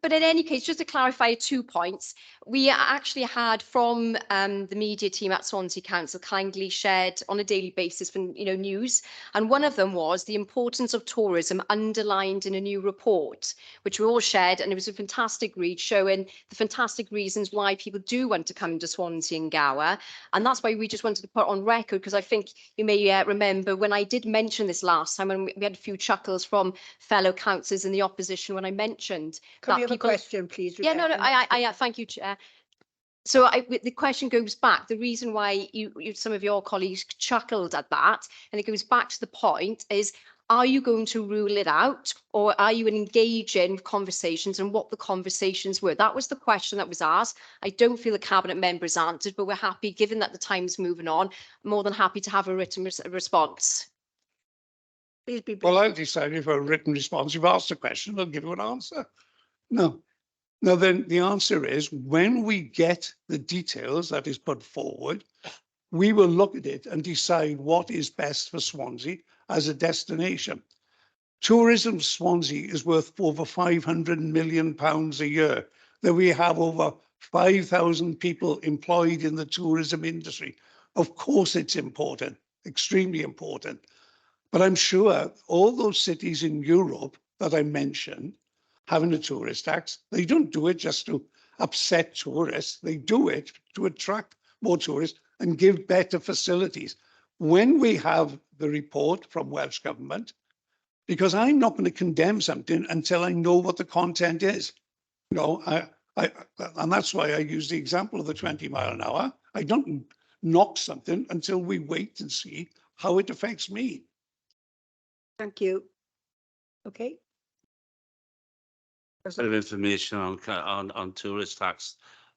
But in any case, just to clarify 2 points, we actually had from the media team at Swansea Council kindly shared on a daily basis from news, and one of them was the importance of tourism underlined in a new report, which we all shared, and it was a fantastic read showing the fantastic reasons why people do want to come to Swansea and Gower, and that's why we just wanted to put on record because I think you may remember when I did mention this last time, and we had a few chuckles from fellow councillors in the opposition when I mentioned Can that we have people. a question, please? Yeah, no, I thank you, Chair. So the question goes back. The reason why some of your colleagues chuckled at that, and it goes back to the point is, are you going to rule it out or are you engaging conversations and what the conversations were? That was the question that was asked. I don't feel the cabinet members answered, but we're happy, given that the time's moving on, more than happy to have a written response. Please be brief. Well, I've decided for a written response. You've asked a question, I'll give you an answer. No. Now then, the answer is when we get the details that is put forward, we will look at it and decide what is best for Swansea as a destination. Tourism Swansea is worth over £500 million a year. That we have over 5,000 people employed in the tourism industry. Of course, it's important, extremely important. But I'm sure all those cities in Europe that I mentioned having a tourist tax, they don't do it just to upset tourists. They do it to attract more tourists and give better facilities. When we have the report from Welsh Government, because I'm not going to condemn something until I know what the content is. You know, and that's why I use the example of the 20 mile an hour. I don't knock something until we wait and see how it affects me. Thank you. Okay. Bit of information on tourist tax.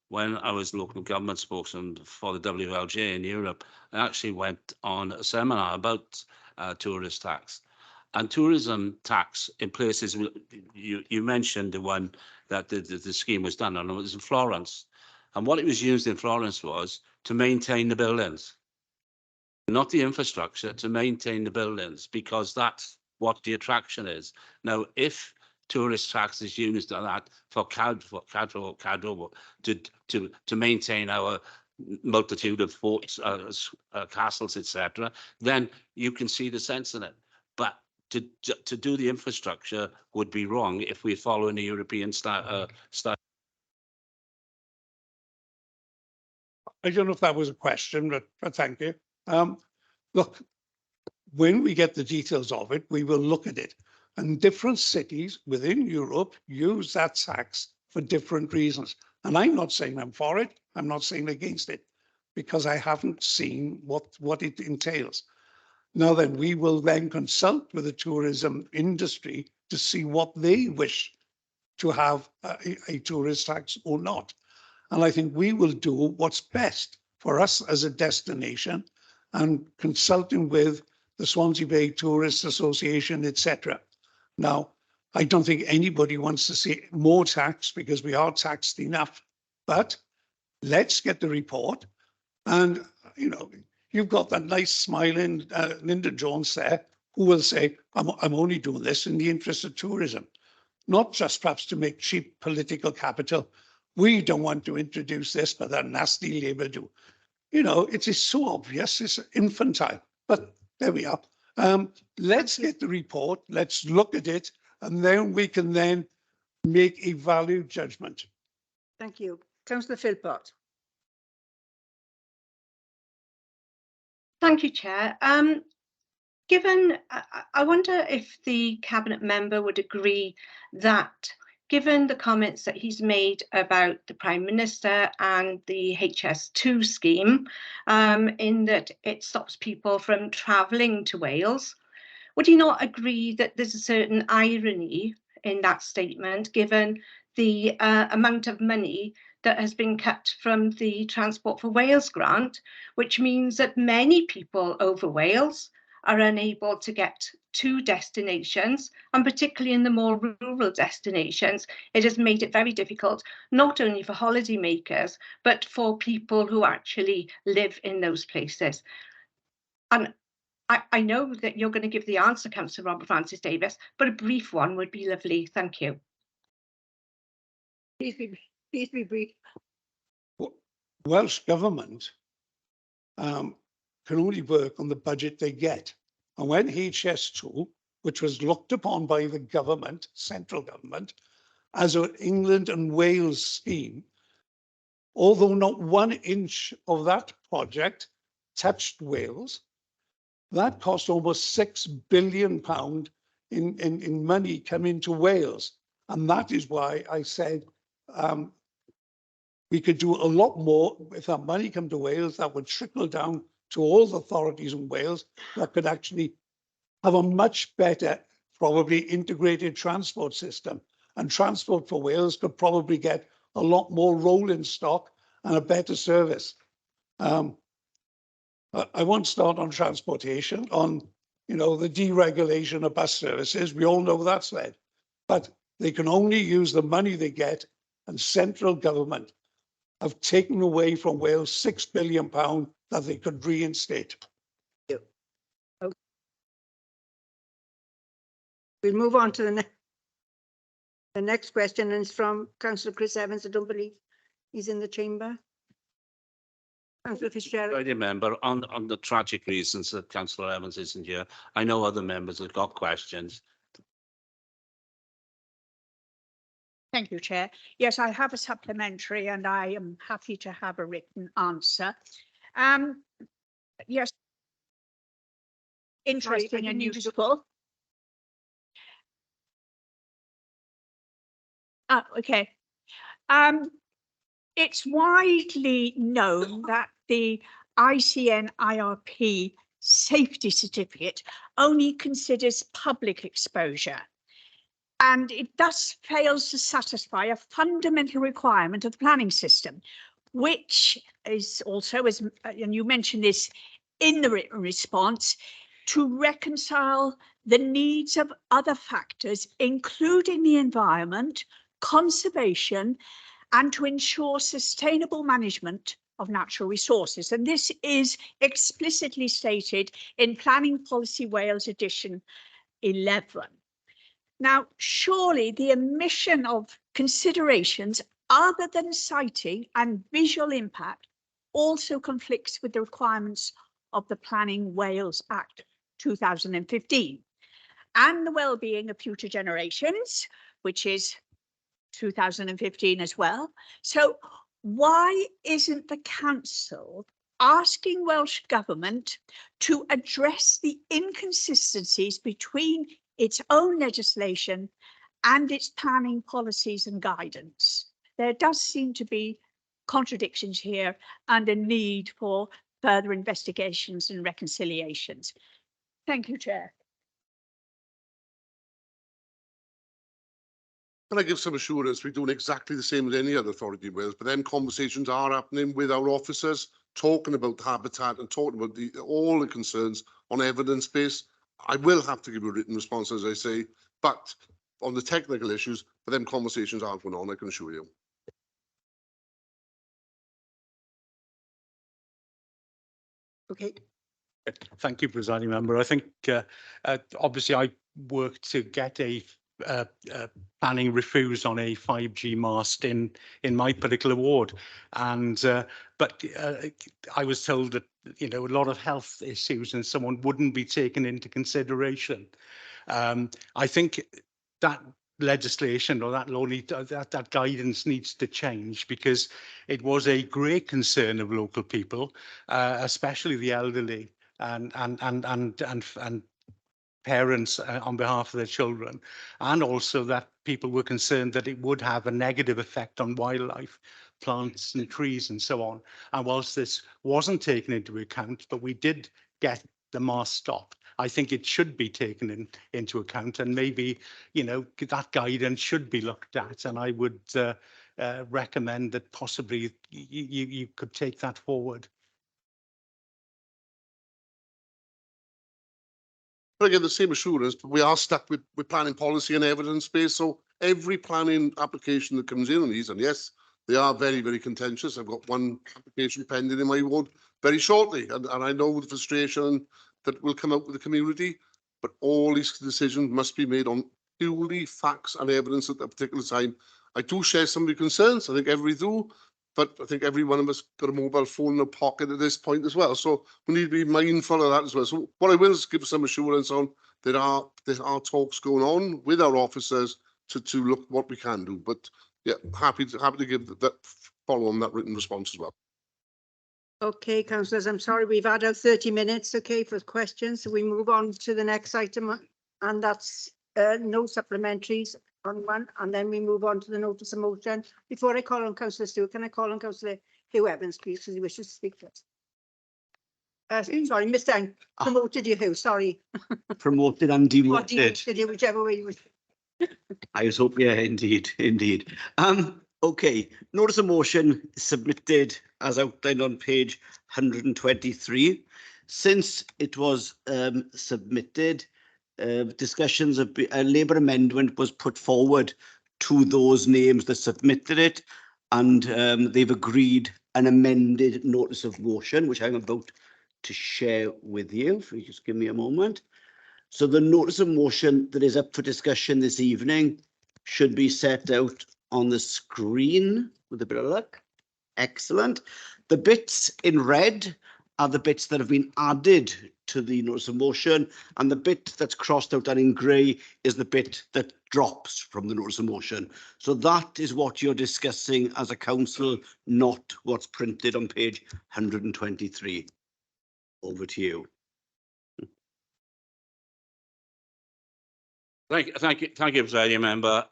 When I was local government spokesman for the WLJ in Europe, I actually went on a seminar about tourist tax. And tourism tax in places, you mentioned the one that the scheme was done on, it was in Florence. And what it was used in Florence was to maintain the buildings, not the infrastructure, to maintain the buildings, because that's what the attraction is. Now, if tourist tax is used on that for to maintain our multitude of forts, castles, etc., then you can see the sense in it. But to do the infrastructure would be wrong if we follow in the European style. I don't know if that was a question, but thank you. Look, when we get the details of it, we will look at it. And different cities within Europe use that tax for different reasons. And I'm not saying I'm for it. I'm not saying against it, because I haven't seen what it entails. Now then, we will then consult with the tourism industry to see what they wish to have a tourist tax or not. And I think we will do what's best for us as a destination and consulting with the Swansea Bay Tourist Association, etc. Now, I don't think anybody wants to see more tax because we are taxed enough, but let's get the report. And, you know, you've got that nice smiling Linda Jones there who will say, I'm only doing this in the interest of tourism, not just perhaps to make cheap political capital. We don't want to introduce this, but that nasty Labour do. You know, it is so obvious, it's infantile, but there we are. Let's get the report, let's look at it, and then we can then make a value judgment. Thank you. Councillor Philpott. Thank you, Chair. Given, I wonder if the cabinet member would agree that given the comments that he's made about the Prime Minister and the HS2 scheme, in that it stops people from travelling to Wales, would he not agree that there's a certain irony in that statement, given the amount of money that has been cut from the Transport for Wales grant, which means that many people over Wales are unable to get to destinations, and particularly in the more rural destinations, it has made it very difficult, not only for holidaymakers, but for people who actually live in those places. And I know that you're going to give the answer, Councillor Robert Francis Davis, but a brief one would be lovely. Thank you. Please be brief. Welsh Government can only work on the budget they get. And when HS2, which was looked upon by the government, central government, as an England and Wales scheme, although not 1 inch of that project touched Wales, that cost almost £6 billion in money coming to Wales. And that is why I said we could do a lot more if that money come to Wales that would trickle down to all the authorities in Wales that could actually have a much better, probably integrated transport system. And Transport for Wales could probably get a lot more rolling stock and a better service. I won't start on transportation, on, you know, the deregulation of bus services. We all know that's led, but they can only use the money they get, and central government have taken away from Wales £6 billion that they could reinstate. We'll move on to the next question, and it's from Councillor Chris Evans. I don't believe he's in the chamber. Councillor Fitzgerald. I remember on the tragic reasons that Councillor Evans isn't here. I know other members have got questions. Thank you, Chair. Yes, I have a supplementary and I am happy to have a written answer. Yes, interesting and useful. Okay. It's widely known that the ICN IRP safety certificate only considers public exposure, and it thus fails to satisfy a fundamental requirement of the planning system, which is also, as and you mentioned this in the written response, to reconcile the needs of other factors, including the environment, conservation, and to ensure sustainable management of natural resources. And this is explicitly stated in Planning Policy Wales Edition 11. Now, surely the omission of considerations other than siting and visual impact also conflicts with the requirements of the Planning Wales Act 2015 and the well-being of future generations, which is 2015 as well. So why isn't the council asking Welsh Government to address the inconsistencies between its own legislation and its planning policies and guidance? There does seem to be contradictions here and a need for further investigations and reconciliations. Thank you, Chair. Can I give some assurance we're doing exactly the same with any other authority in Wales, but then conversations are happening with our officers, talking about habitat and talking about all the concerns on evidence base. I will have to give a written response, as I say, but on the technical issues, but then conversations are going on, I can assure you. Okay. Thank you, Presiding Member. I think obviously I worked to get a planning refused on a 5G mast in my particular ward, and but I was told that a lot of health issues and someone wouldn't be taken into consideration. I think that legislation or that law that guidance needs to change, because it was a great concern of local people, especially the elderly and parents on behalf of their children, and also that people were concerned that it would have a negative effect on wildlife, plants and trees and so on. And whilst this wasn't taken into account, but we did get the mast stopped, I think it should be taken into account, and maybe that guidance should be looked at, and I would recommend that possibly you could take that forward. But again, the same assurance, but we are stuck with planning policy and evidence base. So every planning application that comes in on these, and yes, they are very, very contentious. I've got one application pending in my ward very shortly, and I know the frustration that will come out with the community, but all these decisions must be made on purely facts and evidence at that particular time. I do share some of the concerns. I think everybody do, but I think every one of us got a mobile phone in their pocket at this point as well. So we need to be mindful of that as well. So what I will is give some assurance on there are talks going on with our officers to look what we can do. But yeah, happy to give that follow on that written response as well. Okay, councillors, I'm sorry, we've had our 30 minutes, okay, for questions. So we move on to the next item, and that's no supplementaries on one, and then we move on to the notice of motion. Before I call on Councillor Stewart, can I call on Councillor Hugh Evans, please, because he wishes to speak first. Sorry, Mr. Ang, promoted you, Hugh, sorry. Promoted and demoted. Or demoted you, whichever way you wish. I was hoping, yeah, indeed. Okay, notice of motion submitted as outlined on page 123. Since it was submitted, discussions of a Labour amendment was put forward to those names that submitted it, and they've agreed an amended notice of motion, which I'm about to share with you. If you just give me a moment. So the notice of motion that is up for discussion this evening should be set out on the screen with a bit of luck. Excellent. The bits in red are the bits that have been added to the notice of motion, and the bit that's crossed out and in grey is the bit that drops from the notice of motion. So that is what you're discussing as a council, not what's printed on page 123. Over to you. Thank you, Presiding Member.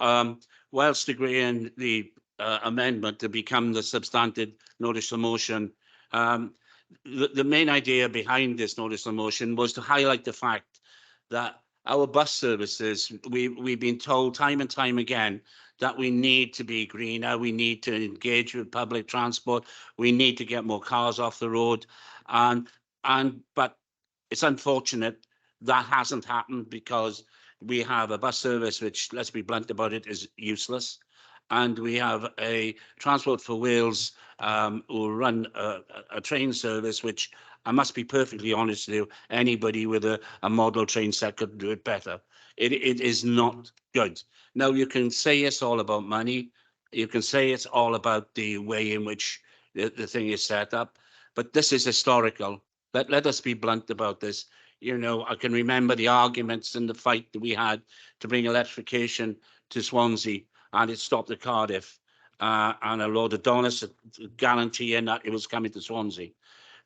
Whilst agreeing the amendment to become the substantive notice of motion, the main idea behind this notice of motion was to highlight the fact that our bus services, we've been told time and time again that we need to be greener, we need to engage with public transport, we need to get more cars off the road, but it's unfortunate that hasn't happened, because we have a bus service which, let's be blunt about it, is useless. And we have a Transport for Wales who run a train service, which, I must be perfectly honest with you, anybody with a model train set could do it better. It is not good. Now, you can say it's all about money. You can say it's all about the way in which the thing is set up. But this is historical. Let us be blunt about this. I can remember the arguments and the fight that we had to bring electrification to Swansea, and it stopped at Cardiff. And a load of donors guaranteeing that it was coming to Swansea.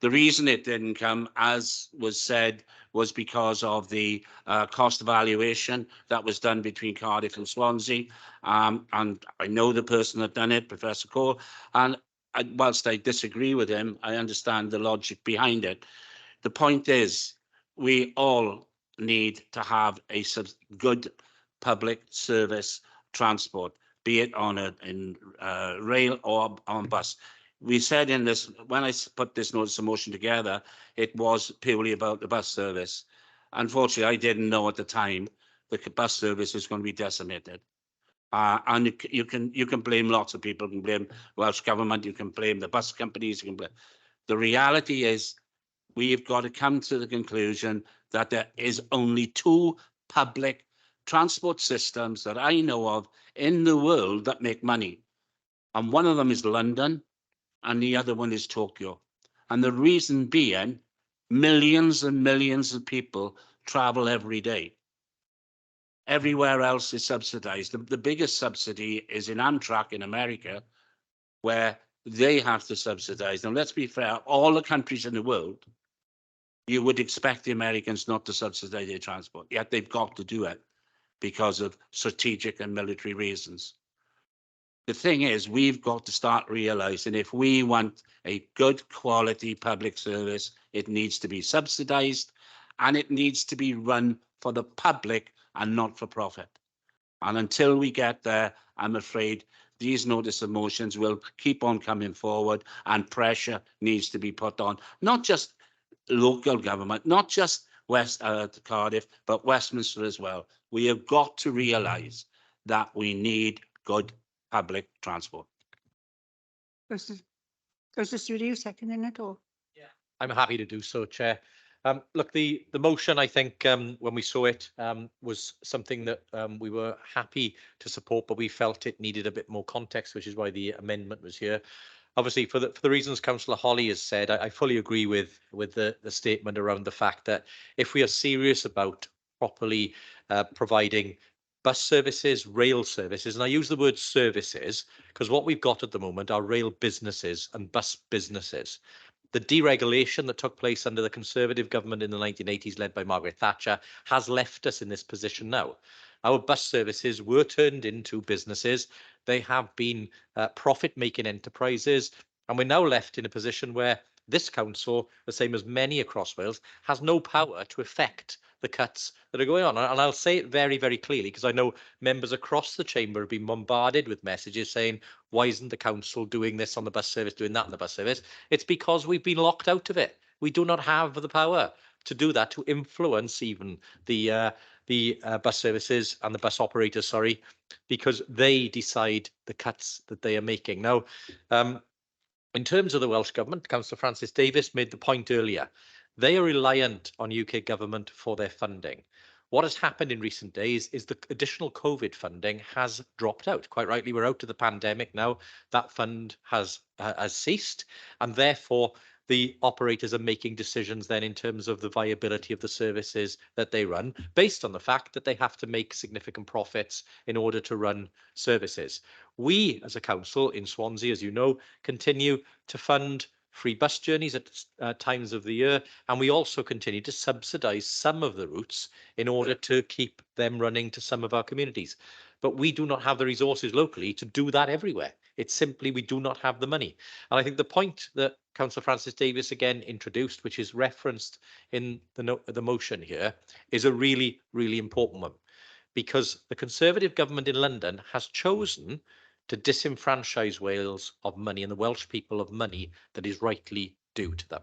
The reason it didn't come, as was said, was because of the cost evaluation that was done between Cardiff and Swansea. And I know the person that done it, Professor Cole, and whilst I disagree with him, I understand the logic behind it. The point is, we all need to have a good public service transport, be it on rail or on bus. We said in this, when I put this notice of motion together, it was purely about the bus service. Unfortunately, I didn't know at the time the bus service was going to be decimated. And you can blame lots of people. You can blame Welsh Government, you can blame the bus companies, you can blame. The reality is, we've got to come to the conclusion that there is only two public transport systems that I know of in the world that make money. And one of them is London and the other one is Tokyo. And the reason being, millions and millions of people travel every day. Everywhere else is subsidized. The biggest subsidy is in Amtrak in America, where they have to subsidize. Now, let's be fair, all the countries in the world, you would expect the Americans not to subsidize their transport, yet they've got to do it because of strategic and military reasons. The thing is, we've got to start realizing if we want a good quality public service, it needs to be subsidized and it needs to be run for the public and not for profit. And until we get there, I'm afraid these notice of motions will keep on coming forward and pressure needs to be put on, not just local government, not just Cardiff, but Westminster as well. We have got to realise that we need good public transport. Goes to studio, seconding it or? I'm happy to do so, Chair. Look, the motion, I think, when we saw it, was something that we were happy to support, but we felt it needed a bit more context, which is why the amendment was here. Obviously, for the reasons Councillor Holly has said, I fully agree with the statement around the fact that if we are serious about properly providing bus services, rail services, and I use the word services because what we've got at the moment are rail businesses and bus businesses. The deregulation that took place under the Conservative government in the 1980s, led by Margaret Thatcher, has left us in this position now. Our bus services were turned into businesses. They have been profit-making enterprises, and we're now left in a position where this council, the same as many across Wales, has no power to affect the cuts that are going on. And I'll say it very, very clearly, because I know members across the chamber have been bombarded with messages saying, why isn't the council doing this on the bus service, doing that on the bus service? It's because we've been locked out of it. We do not have the power to do that, to influence even the bus services and the bus operators, sorry, because they decide the cuts that they are making. Now, in terms of the Welsh Government, Councillor Francis Davies made the point earlier. They are reliant on UK Government for their funding. What has happened in recent days is the additional COVID funding has dropped out. Quite rightly, we're out of the pandemic now. That fund has ceased, and therefore the operators are making decisions then in terms of the viability of the services that they run, based on the fact that they have to make significant profits in order to run services. We, as a council in Swansea, as you know, continue to fund free bus journeys at times of the year, and we also continue to subsidise some of the routes in order to keep them running to some of our communities. But we do not have the resources locally to do that everywhere. It's simply we do not have the money. And I think the point that Councillor Francis Davies again introduced, which is referenced in the motion here, is a really, really important one, because the Conservative government in London has chosen to disenfranchise Wales of money and the Welsh people of money that is rightly due to them.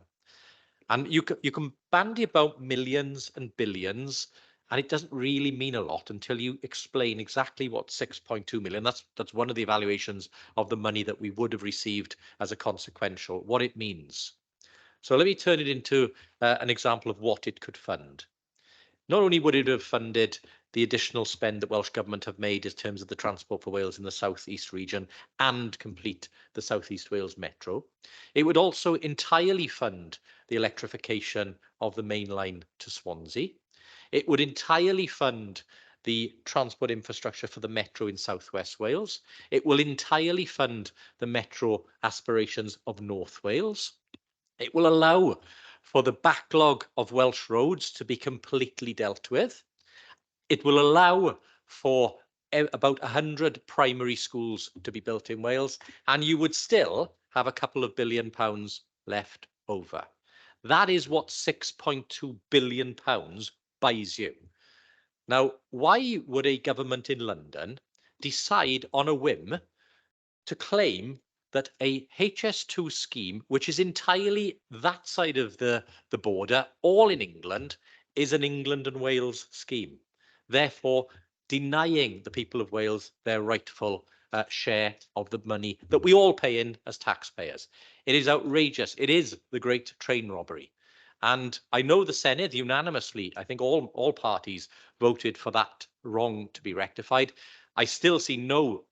And you can bandy about millions and billions, and it doesn't really mean a lot until you explain exactly what 6.2 million, that's one of the evaluations of the money that we would have received as a consequential, what it means. So let me turn it into an example of what it could fund. Not only would it have funded the additional spend that Welsh Government have made in terms of the Transport for Wales in the South East region and complete the South East Wales Metro, it would also entirely fund the electrification of the main line to Swansea. It would entirely fund the transport infrastructure for the Metro in South West Wales. It will entirely fund the Metro aspirations of North Wales. It will allow for the backlog of Welsh roads to be completely dealt with. It will allow for about 100 primary schools to be built in Wales, and you would still have a couple of £1 billion left over. That is what £6.2 billion buys you. Now, why would a government in London decide on a whim to claim that a HS2 scheme, which is entirely that side of the border, all in England, is an England and Wales scheme, therefore denying the people of Wales their rightful share of the money that we all pay in as taxpayers? It is outrageous. It is the great train robbery. And I know the Senedd unanimously, I think all parties voted for that wrong to be rectified. I still see no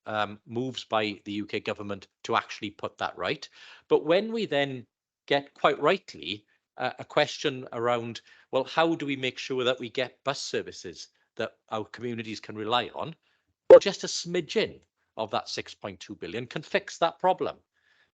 moves by the UK government to actually put that right. But when we then get, quite rightly, a question around, well, how do we make sure that we get bus services that our communities can rely on? Well, just a smidgen of that 6.2 billion can fix that problem,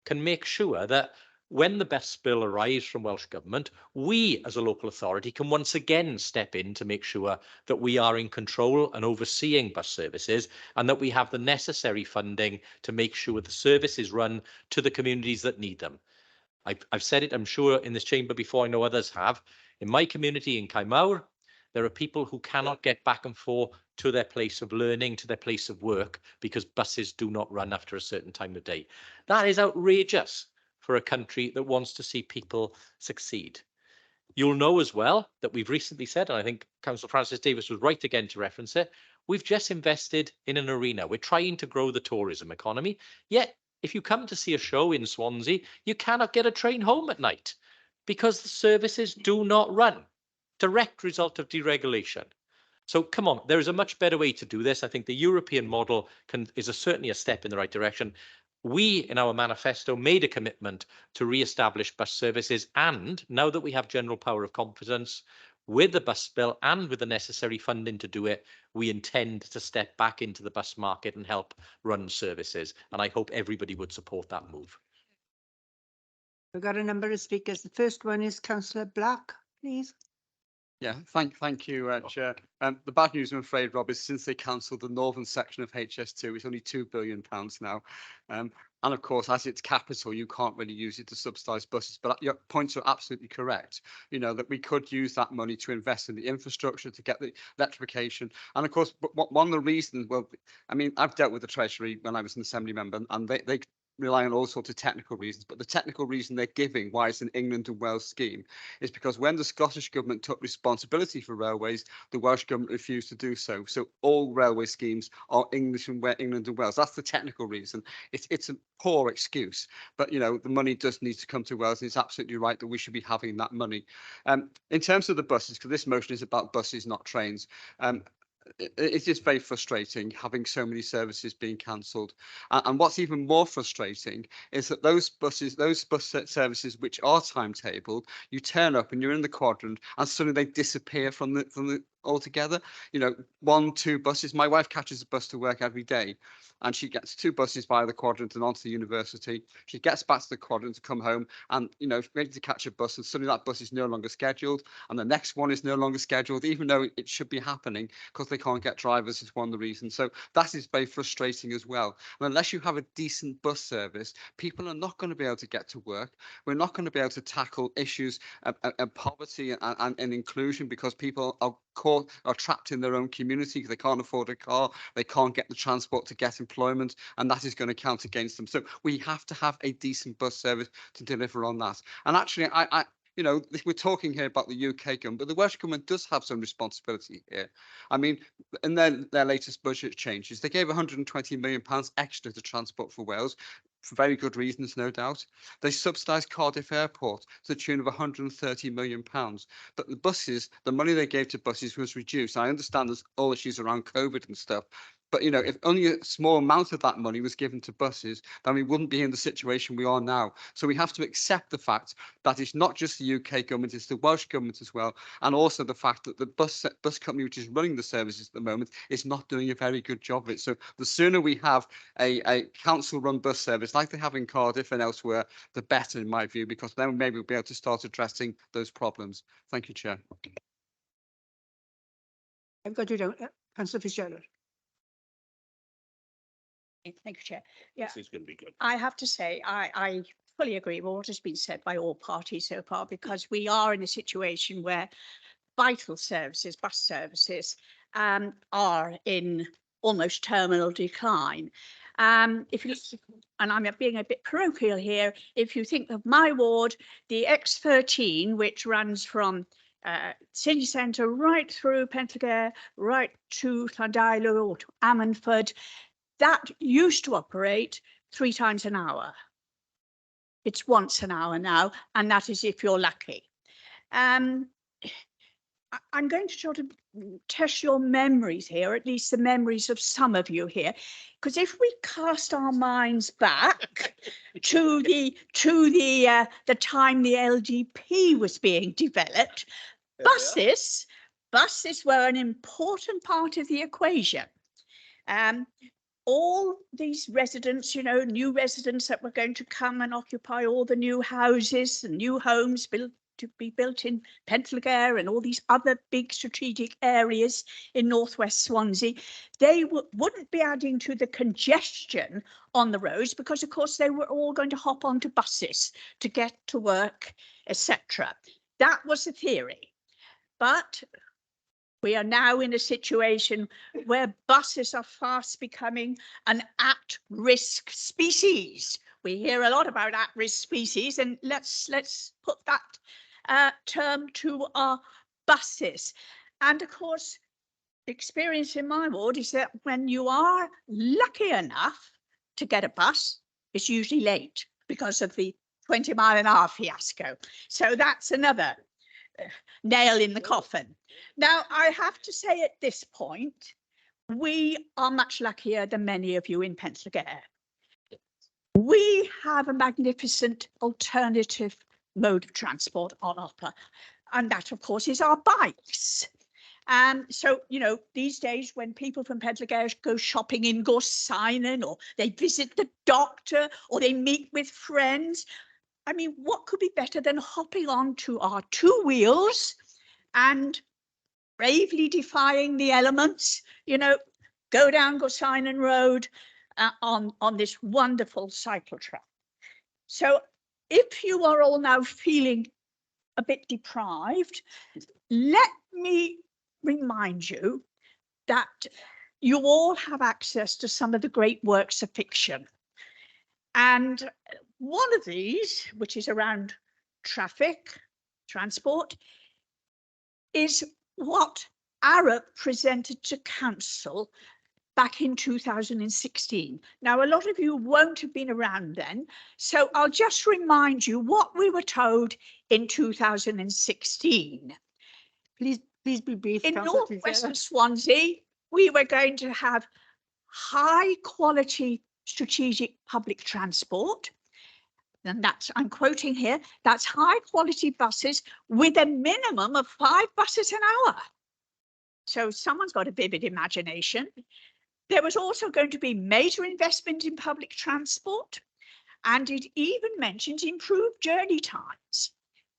can make sure that when the bus bill arrives from Welsh Government, we as a local authority can once again step in to make sure that we are in control and overseeing bus services, and that we have the necessary funding to make sure the services run to the communities that need them. I've said it, I'm sure, in this chamber before, I know others have. In my community in Caermawr, there are people who cannot get back and forth to their place of learning, to their place of work, because buses do not run after a certain time of day. That is outrageous for a country that wants to see people succeed. You'll know as well that we've recently said, and I think Councillor Francis Davis was right again to reference it, we've just invested in an arena. We're trying to grow the tourism economy, yet if you come to see a show in Swansea, you cannot get a train home at night because the services do not run. Direct result of deregulation. So come on, there is a much better way to do this. I think the European model is certainly a step in the right direction. We, in our manifesto, made a commitment to re-establish bus services, and now that we have general power of competence with the bus bill and with the necessary funding to do it, we intend to step back into the bus market and help run services. And I hope everybody would support that move. We've got a number of speakers. The first one is Councillor Black, please. Yeah, thank you, Chair. The bad news, I'm afraid, Rob, is since they cancelled the northern section of HS2, it's only £2 billion now. And of course, as it's capital, you can't really use it to subsidise buses. But your points are absolutely correct. You know, that we could use that money to invest in the infrastructure, to get the electrification. And of course, one of the reasons, well, I mean, I've dealt with the Treasury when I was an Assembly member, and they rely on all sorts of technical reasons, but the technical reason they're giving why it's an England and Wales scheme is because when the Scottish Government took responsibility for railways, the Welsh Government refused to do so. So all railway schemes are English and England and Wales. That's the technical reason. It's a poor excuse, but you know, the money does need to come to Wales, and it's absolutely right that we should be having that money. In terms of the buses, because this motion is about buses, not trains, it is very frustrating having so many services being cancelled. And what's even more frustrating is that those bus services which are timetabled, you turn up and you're in the quadrant and suddenly they disappear from the altogether. You know, 1, 2 buses. My wife catches a bus to work every day, and she gets 2 buses via the quadrant and onto the university. She gets back to the quadrant to come home and, you know, ready to catch a bus, and suddenly that bus is no longer scheduled and the next one is no longer scheduled, even though it should be happening, because they can't get drivers is one of the reasons. So that is very frustrating as well. And unless you have a decent bus service, people are not going to be able to get to work. We're not going to be able to tackle issues of poverty and inclusion, because people are trapped in their own community. They can't afford a car, they can't get the transport to get employment, and that is going to count against them. So we have to have a decent bus service to deliver on that. And actually, you know, we're talking here about the UK government, but the Welsh government does have some responsibility here. I mean, in their latest budget changes, they gave £120 million extra to Transport for Wales, for very good reasons, no doubt. They subsidised Cardiff Airport to the tune of £130 million. But the buses, the money they gave to buses was reduced. I understand there's all issues around COVID and stuff, but, you know, if only a small amount of that money was given to buses, then we wouldn't be in the situation we are now. So we have to accept the fact that it's not just the UK government, it's the Welsh government as well. And also the fact that the bus company which is running the services at the moment is not doing a very good job of it. So the sooner we have a council-run bus service like they have in Cardiff and elsewhere, the better, in my view, because then maybe we'll be able to start addressing those problems. Thank you, Chair. I've got you down. Councillor Fitzgerald. Thank you, Chair. Yeah, This is going to be good. I have to say, I fully agree with what has been said by all parties so far, because we are in a situation where vital services, bus services, are in almost terminal decline. If you, and I'm being a bit parochial here, if you think of my ward, the X13, which runs from city centre right through Pentlegare, right to Llandeilo or to Ammanford, that used to operate 3 times an hour. It's once an hour now, and that is if you're lucky. I'm going to sort of test your memories here, at least the memories of some of you here, because if we cast our minds back to the time the LDP was being developed, buses were an important part of the equation. All these residents, you know, new residents that were going to come and occupy all the new houses and new homes to be built in Pentlegare and all these other big strategic areas in northwest Swansea, they wouldn't be adding to the congestion on the roads because, of course, they were all going to hop onto buses to get to work, etc. That was the theory. But we are now in a situation where buses are fast becoming an at-risk species. We hear a lot about at-risk species, and let's put that term to our buses. And of course, the experience in my ward is that when you are lucky enough to get a bus, it's usually late because of the 20-mile-an-hour fiasco. So that's another nail in the coffin. Now, I have to say at this point, we are much luckier than many of you in Pentlegare. We have a magnificent alternative mode of transport on offer, and that, of course, is our bikes. So, you know, these days when people from Pentlegare go shopping in Gorsinon, or they visit the doctor, or they meet with friends, I mean, what could be better than hopping onto our two wheels and bravely defying the elements, you know, go down Gorsinon Road on this wonderful cycle track. So if you are all now feeling a bit deprived, let me remind you that you all have access to some of the great works of fiction. And one of these, which is around transport, is what Arup presented to council back in 2016. Now, a lot of you won't have been around then, so I'll just remind you what we were told in 2016. Please be brief. In northwestern Swansea, we were going to have high quality strategic public transport. And that's, I'm quoting here, that's high quality buses with a minimum of 5 buses an hour. So someone's got a vivid imagination. There was also going to be major investment in public transport, and it even mentions improved journey times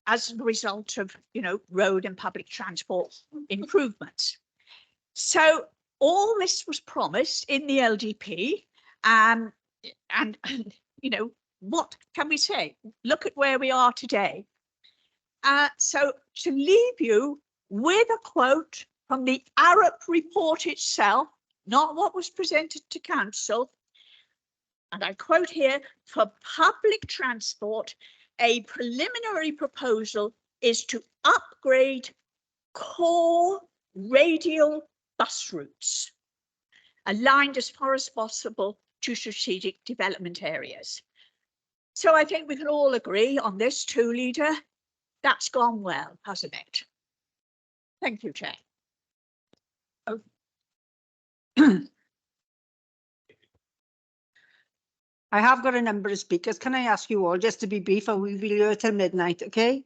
as a result of, you know, road and public transport improvements. So all this was promised in the LDP, and you know, what can we say? Look at where we are today. So to leave you with a quote from the Arup report itself, not what was presented to council, and I quote here, for public transport, a preliminary proposal is to upgrade core radial bus routes, aligned as far as possible to strategic development areas. So I think we can all agree on this too, Leader. That's gone well, hasn't it? Thank you, Chair. Oh. I have got a number of speakers. Can I ask you all just to be brief, or we'll be here till midnight, okay?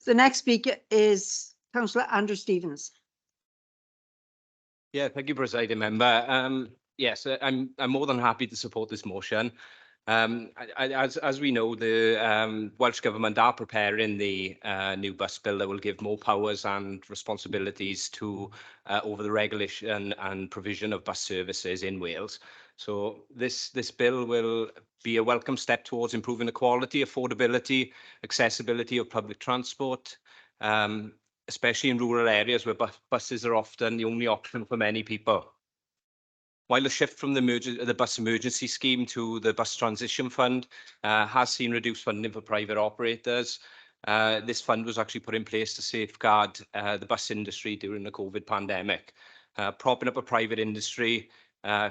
The next speaker is Councillor Andrew Stevens. Yeah, thank you, Presiding Member. Yes, I'm more than happy to support this motion. As we know, the Welsh Government are preparing the new bus bill that will give more powers and responsibilities to over the regulation and provision of bus services in Wales. So this bill will be a welcome step towards improving the quality, affordability, accessibility of public transport, especially in rural areas where buses are often the only option for many people. While the shift from the bus emergency scheme to the bus transition fund has seen reduced funding for private operators, this fund was actually put in place to safeguard the bus industry during the COVID pandemic. Propping up a private industry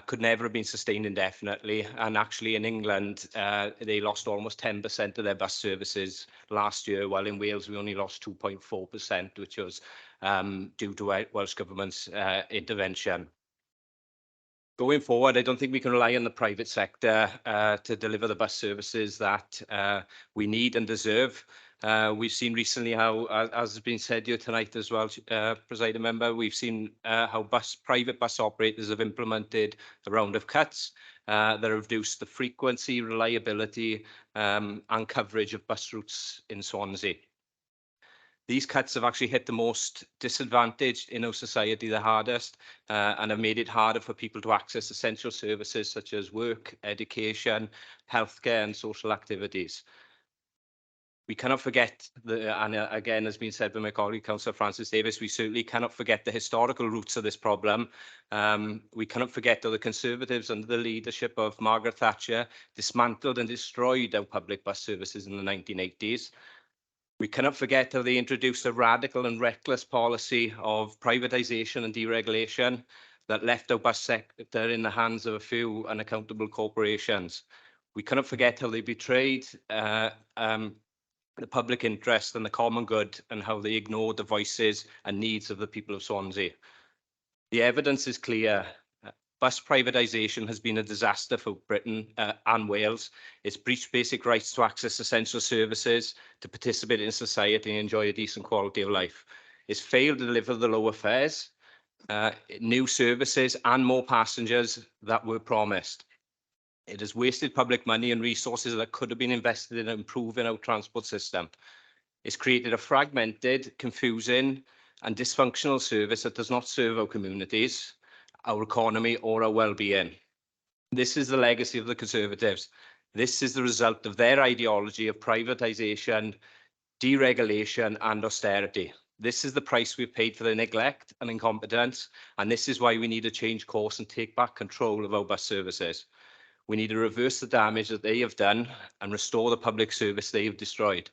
could never have been sustained indefinitely. And actually in England, they lost almost 10% of their bus services last year, while in Wales we only lost 2.4%, which was due to Welsh Government's intervention. Going forward, I don't think we can rely on the private sector to deliver the bus services that we need and deserve. We've seen recently how, as has been said here tonight as well, Presiding Member, we've seen how private bus operators have implemented a round of cuts that have reduced the frequency, reliability and coverage of bus routes in Swansea. These cuts have actually hit the most disadvantaged in our society the hardest and have made it harder for people to access essential services such as work, education, healthcare and social activities. We cannot forget, and again, has been said by my colleague, Councillor Francis Davis, we certainly cannot forget the historical roots of this problem. We cannot forget how the Conservatives, under the leadership of Margaret Thatcher, dismantled and destroyed our public bus services in the 1980s. We cannot forget how they introduced a radical and reckless policy of privatisation and deregulation that left our bus sector in the hands of a few unaccountable corporations. We cannot forget how they betrayed the public interest and the common good, and how they ignored the voices and needs of the people of Swansea. The evidence is clear. Bus privatisation has been a disaster for Britain and Wales. It's breached basic rights to access essential services, to participate in society and enjoy a decent quality of life. It's failed to deliver the lower fares, new services and more passengers that were promised. It has wasted public money and resources that could have been invested in improving our transport system. It's created a fragmented, confusing and dysfunctional service that does not serve our communities, our economy or our well-being. This is the legacy of the Conservatives. This is the result of their ideology of privatisation, deregulation and austerity. This is the price we've paid for their neglect and incompetence, and this is why we need to change course and take back control of our bus services. We need to reverse the damage that they have done and restore the public service they have destroyed.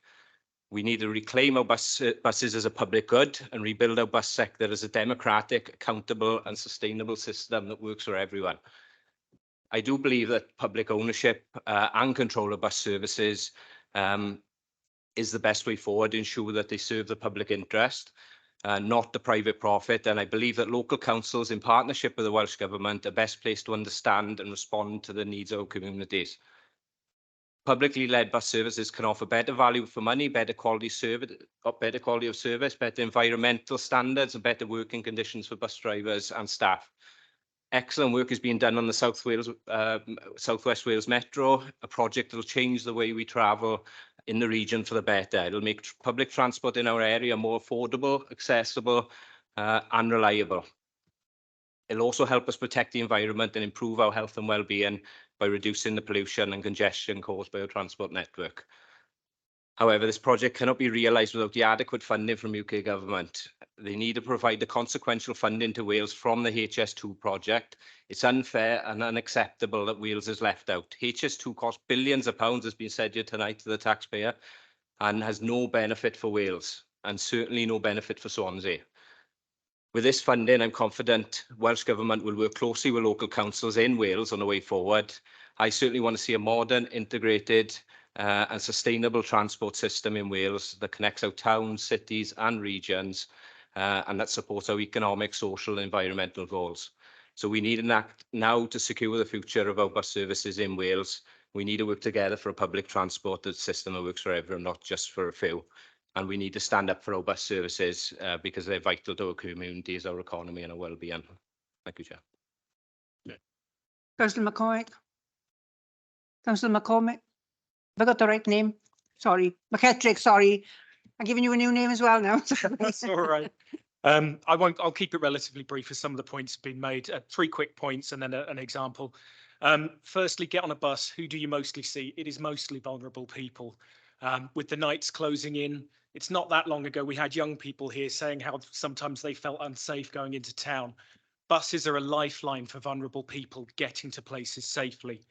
We need to reclaim our buses as a public good and rebuild our bus sector as a democratic, accountable and sustainable system that works for everyone. I do believe that public ownership and control of bus services is the best way forward to ensure that they serve the public interest, not the private profit. And I believe that local councils, in partnership with the Welsh Government, are best placed to understand and respond to the needs of our communities. Publicly led bus services can offer better value for money, better quality of service, better environmental standards and better working conditions for bus drivers and staff. Excellent work is being done on the South West Wales Metro, a project that will change the way we travel in the region for the better. It'll make public transport in our area more affordable, accessible and reliable. It'll also help us protect the environment and improve our health and well-being by reducing the pollution and congestion caused by our transport network. However, this project cannot be realised without the adequate funding from UK Government. They need to provide the consequential funding to Wales from the HS2 project. It's unfair and unacceptable that Wales is left out. HS2 costs billions of pounds, as has been said here tonight, to the taxpayer, and has no benefit for Wales, and certainly no benefit for Swansea. With this funding, I'm confident Welsh Government will work closely with local councils in Wales on the way forward. I certainly want to see a modern, integrated and sustainable transport system in Wales that connects our towns, cities and regions and that supports our economic, social and environmental goals. So we need an act now to secure the future of our bus services in Wales. We need to work together for a public transport system that works for everyone, not just for a few. And we need to stand up for our bus services because they're vital to our communities, our economy and our well-being. Thank you, Chair. Councillor McCormick. Councillor McCormick. Have I got the right name? Sorry. McKettrick, sorry. I'm giving you a new name as well now. That's all right. I'll keep it relatively brief as some of the points have been made. 3 quick points and then an example. Firstly, get on a bus. Who do you mostly see? It is mostly vulnerable people. With the nights closing in, it's not that long ago we had young people here saying how sometimes they felt unsafe going into town. Buses are a lifeline for vulnerable people getting to places safely.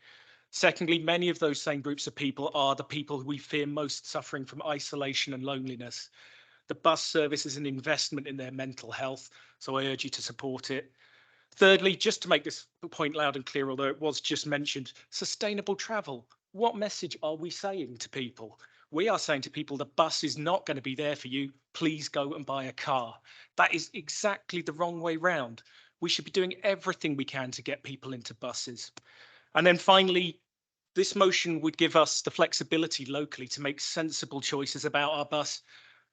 Secondly, many of those same groups of people are the people who we fear most suffering from isolation and loneliness. The bus service is an investment in their mental health, so I urge you to support it. Thirdly, just to make this point loud and clear, although it was just mentioned, sustainable travel. What message are we saying to people? We are saying to people, the bus is not going to be there for you. Please go and buy a car. That is exactly the wrong way round. We should be doing everything we can to get people into buses. And then finally, this motion would give us the flexibility locally to make sensible choices about our bus.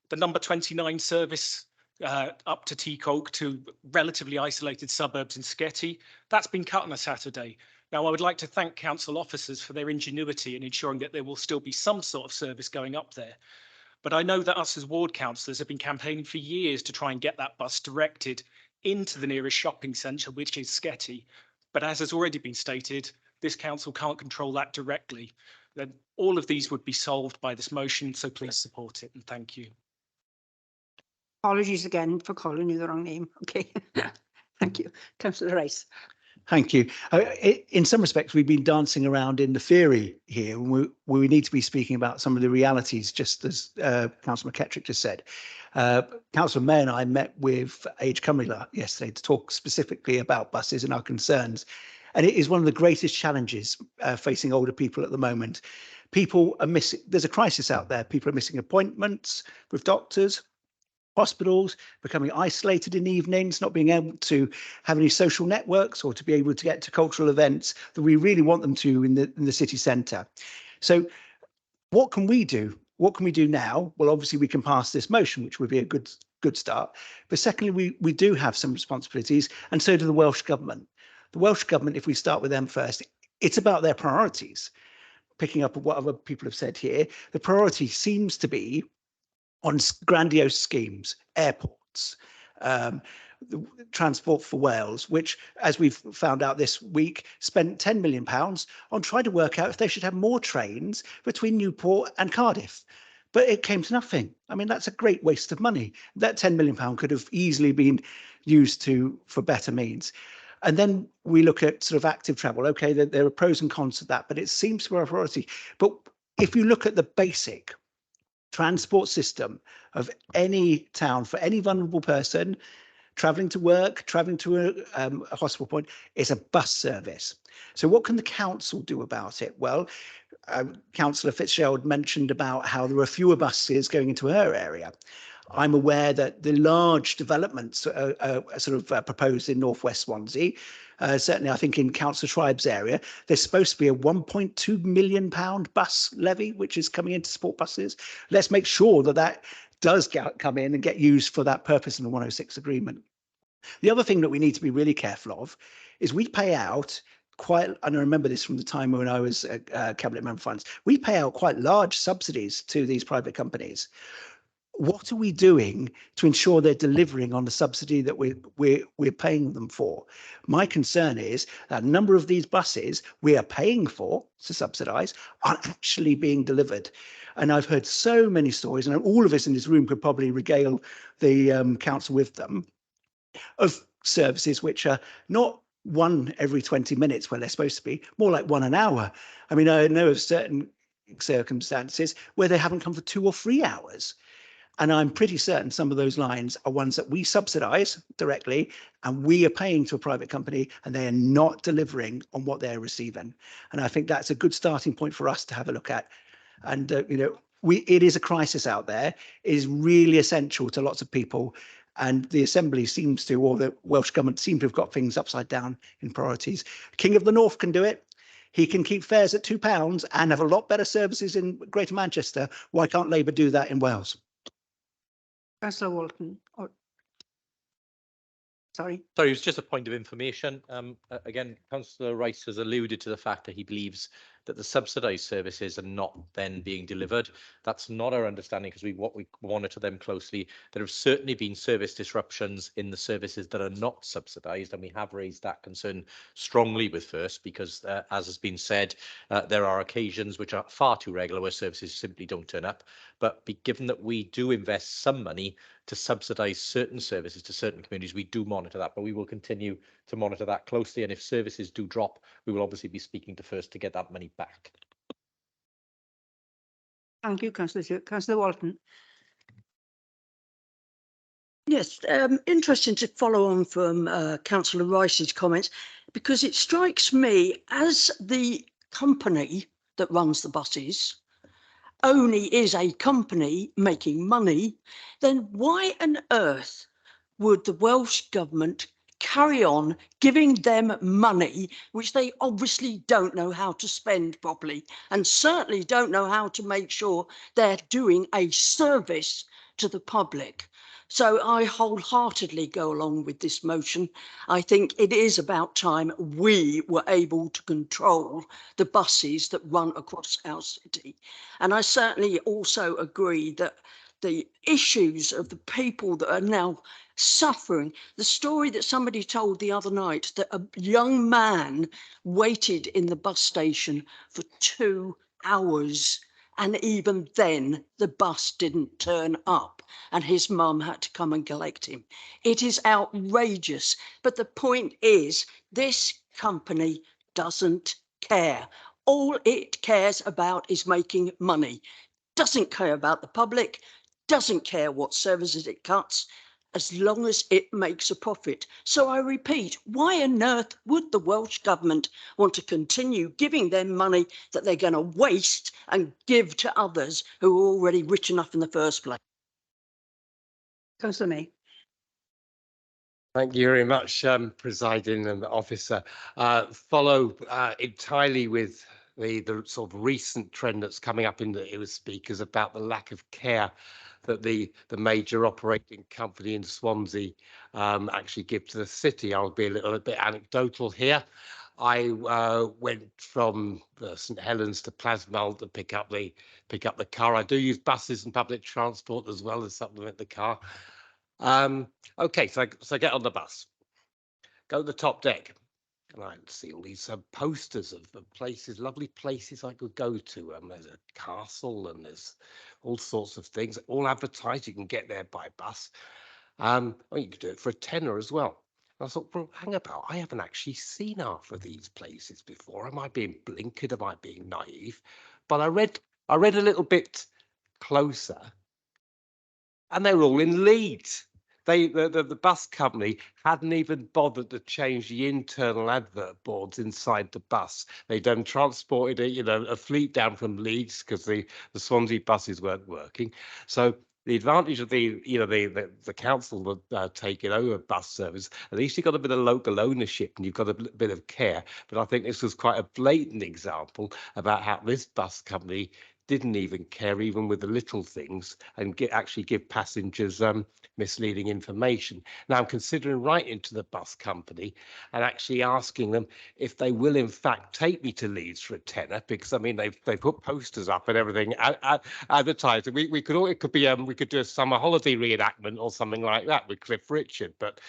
The number 29 service up to Teacock to relatively isolated suburbs in Sketty, that's been cut on a Saturday. Now, I would like to thank council officers for their ingenuity in ensuring that there will still be some sort of service going up there. But I know that us as ward councillors have been campaigning for years to try and get that bus directed into the nearest shopping centre, which is Sketty. But as has already been stated, this council can't control that directly. Then all of these would be solved by this motion, so please support it and thank you. Apologies again for calling you the wrong name. Okay. Thank you. Councillor Rice. Thank you. In some respects, we've been dancing around in the theory here. We need to be speaking about some of the realities, just as Councillor McKettrick just said. Councillor May and I met with Age Cymru yesterday to talk specifically about buses and our concerns. And it is one of the greatest challenges facing older people at the moment. People are missing, there's a crisis out there. People are missing appointments with doctors, hospitals, becoming isolated in evenings, not being able to have any social networks or to be able to get to cultural events that we really want them to in the city centre. So what can we do? What can we do now? Well, obviously we can pass this motion, which would be a good start. But secondly, we do have some responsibilities, and so do the Welsh Government. The Welsh Government, if we start with them first, it's about their priorities. Picking up on what other people have said here, the priority seems to be on grandiose schemes, airports, Transport for Wales, which, as we've found out this week, spent £10 million on trying to work out if they should have more trains between Newport and Cardiff. But it came to nothing. I mean, that's a great waste of money. That £10 million could have easily been used for better means. And then we look at sort of active travel. Okay, there are pros and cons to that, but it seems to be a priority. But if you look at the basic transport system of any town for any vulnerable person traveling to work, traveling to a hospital point, is a bus service. So what can the council do about it? Well, Councillor Fitzgerald mentioned about how there are fewer buses going into her area. I'm aware that the large developments are sort of proposed in northwest Swansea. Certainly, I think in Councillor Tribe's area, there's supposed to be a £1.2 million bus levy, which is coming in to support buses. Let's make sure that that does come in and get used for that purpose in the 106 agreement. The other thing that we need to be really careful of is we pay out quite, and I remember this from the time when I was a Cabinet Member of Finance, we pay out quite large subsidies to these private companies. What are we doing to ensure they're delivering on the subsidy that we're paying them for? My concern is that a number of these buses we are paying for to subsidise aren't actually being delivered. And I've heard so many stories, and all of us in this room could probably regale the council with them, of services which are not one every 20 minutes where they're supposed to be, more like one an hour. I mean, I know of certain circumstances where they haven't come for 2 or 3 hours. And I'm pretty certain some of those lines are ones that we subsidise directly and we are paying to a private company, and they are not delivering on what they're receiving. And I think that's a good starting point for us to have a look at. And, you know, it is a crisis out there. It is really essential to lots of people. And the Assembly seems to, or the Welsh Government seem to have got things upside down in priorities. King of the North can do it. He can keep fares at £2 and have a lot better services in Greater Manchester. Why can't Labour do that in Wales? Councillor Walton. Sorry. Sorry, it was just a point of information. Again, Councillor Rice has alluded to the fact that he believes that the subsidised services are not then being delivered. That's not our understanding, because we monitor them closely. There have certainly been service disruptions in the services that are not subsidised, and we have raised that concern strongly with First, because as has been said, there are occasions which are far too regular where services simply don't turn up. But given that we do invest some money to subsidise certain services to certain communities, we do monitor that, but we will continue to monitor that closely. And if services do drop, we will obviously be speaking to First to get that money back. Thank you, Councillor Walton. Yes, interesting to follow on from Councillor Rice's comments, because it strikes me as the company that runs the buses only is a company making money, then why on earth would the Welsh Government carry on giving them money, which they obviously don't know how to spend properly, and certainly don't know how to make sure they're doing a service to the public? So I wholeheartedly go along with this motion. I think it is about time we were able to control the buses that run across our city. And I certainly also agree that the issues of the people that are now suffering, the story that somebody told the other night, that a young man waited in the bus station for 2 hours, and even then the bus didn't turn up and his mum had to come and collect him. It is outrageous. But the point is, this company doesn't care. All it cares about is making money. Doesn't care about the public, doesn't care what services it cuts, as long as it makes a profit. So I repeat, why on earth would the Welsh Government want to continue giving them money that they're going to waste and give to others who are already rich enough in the first place? Councillor May. Thank you very much, Presiding Officer. Follow entirely with the sort of recent trend that's coming up in the speakers about the lack of care that the major operating company in Swansea actually give to the city. I'll be a little bit anecdotal here. I went from St Helens to Plasmald to pick up the car. I do use buses and public transport as well as supplement the car. Okay, so I get on the bus, go to the top deck, and I see all these posters of places, lovely places I could go to. There's a castle and there's all sorts of things, all advertised. You can get there by bus. Well, you could do it for a tenner as well. And I thought, well, hang about, I haven't actually seen half of these places before. Am I being blinkered? Am I being naive? But I read a little bit closer, and they were all in Leeds. The bus company hadn't even bothered to change the internal advert boards inside the bus. They'd transported a fleet down from Leeds because the Swansea buses weren't working. So the advantage of the council taking over bus service, at least you've got a bit of local ownership and you've got a bit of care. But I think this was quite a blatant example about how this bus company didn't even care, even with the little things, and actually give passengers misleading information. Now I'm considering writing to the bus company and actually asking them if they will in fact take me to Leeds for a tenner, because I mean they've put posters up and everything advertising. We could do a summer holiday reenactment or something like that with Cliff Richard. But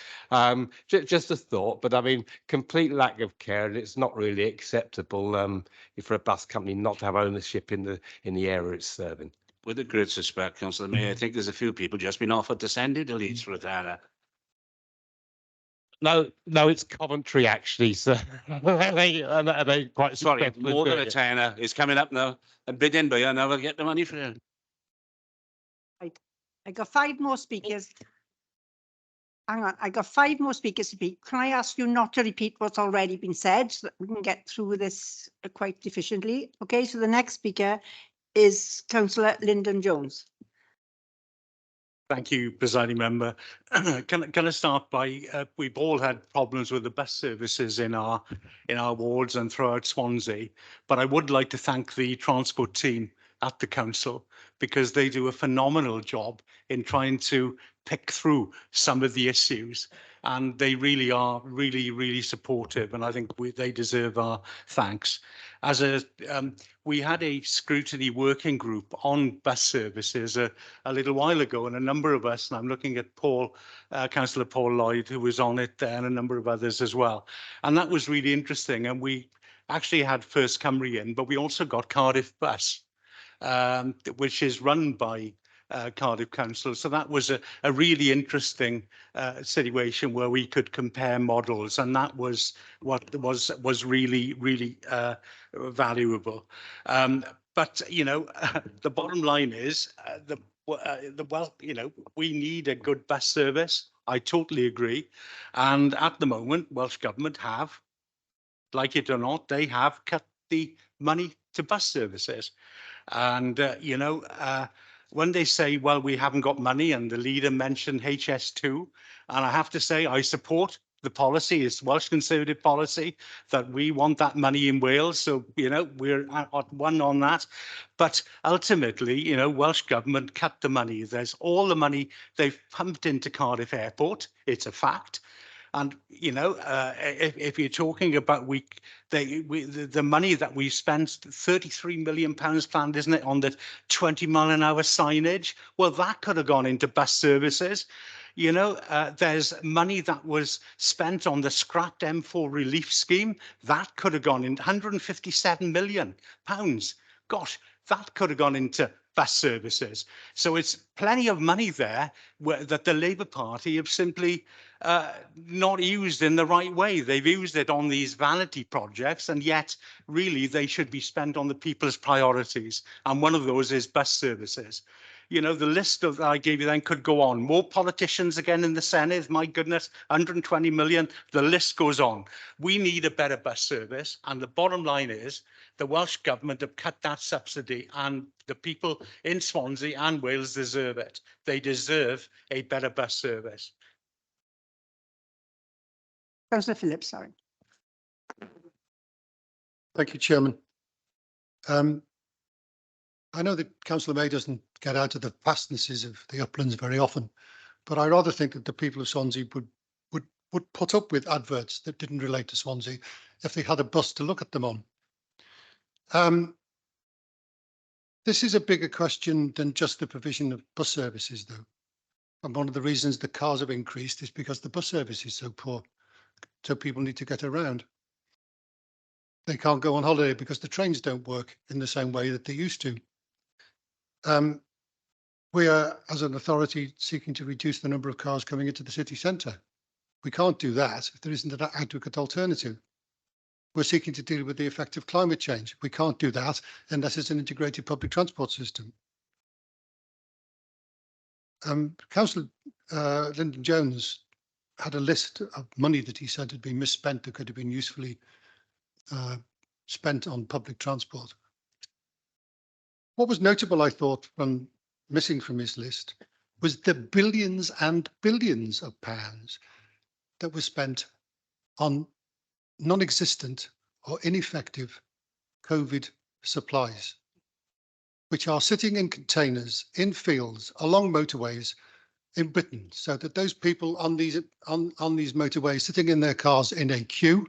just a thought. But I mean, complete lack of care, and it's not really acceptable for a bus company not to have ownership in the area it's serving. With the greatest respect, Councillor May, I think there's a few people just been offered to send you to Leeds for a tenner. No, it's Coventry actually, so they quite Sorry, successful in more than doing a it. tenner is coming up now. And bidding by you, now we'll get the money for it. I got 5 more speakers. Hang on, I got 5 more speakers to speak. Can I ask you not to repeat what's already been said so that we can get through this quite efficiently? Okay, so the next speaker is Councillor Lyndon Jones. Thank you, Presiding Member. Can I start by, we've all had problems with the bus services in our wards and throughout Swansea, but I would like to thank the transport team at the council, because they do a phenomenal job in trying to pick through some of the issues, and they really are really supportive, and I think they deserve our thanks. We had a scrutiny working group on bus services a little while ago, and a number of us, and I'm looking at Councillor Paul Lloyd, who was on it, and a number of others as well, and that was really interesting. And we actually had First Cymru in, but we also got Cardiff Bus, which is run by Cardiff Council. So that was a really interesting situation where we could compare models, and that was what was really valuable. But you know, the bottom line is well, we need a good bus service. I totally agree. And at the moment, Welsh Government have, like it or not, they have cut the money to bus services. And, when they say, well, we haven't got money, and the leader mentioned HS2, and I have to say, I support the policy, it's Welsh Conservative policy, that we want that money in Wales. So, we're at one on that. But ultimately, Welsh Government cut the money. There's all the money they've pumped into Cardiff Airport. It's a fact. And if you're talking about the money that we spent, £33 million planned, isn't it, on the 20-mile-an-hour signage? Well, that could have gone into bus services. There's money that was spent on the scrapped M4 relief scheme. That could have gone in £157 million. Gosh, that could have gone into bus services. So it's plenty of money there that the Labour Party have simply not used in the right way. They've used it on these vanity projects, and yet really they should be spent on the people's priorities. And one of those is bus services. The list of I gave you then could go on. More politicians again in the Senedd, my goodness, 120 million, the list goes on. We need a better bus service, and the bottom line is the Welsh Government have cut that subsidy, and the people in Swansea and Wales deserve it. They deserve a better bus service. Councillor Phillips, sorry. Thank you, Chairman. I know that Councillor May doesn't get out of the fastnesses of the uplands very often, but I rather think that the people of Swansea would put up with adverts that didn't relate to Swansea if they had a bus to look at them on. This is a bigger question than just the provision of bus services, though. And one of the reasons the cars have increased is because the bus service is so poor. So people need to get around. They can't go on holiday because the trains don't work in the same way that they used to. We are, as an authority, seeking to reduce the number of cars coming into the city centre. We can't do that if there isn't an adequate alternative. We're seeking to deal with the effect of climate change. We can't do that unless it's an integrated public transport system. Councillor Lyndon Jones had a list of money that he said had been misspent that could have been usefully spent on public transport. What was notable, I thought, from missing from his list was the billions and billions of pounds that were spent on non-existent or ineffective COVID supplies, which are sitting in containers in fields along motorways in Britain, so that those people on these motorways sitting in their cars in a queue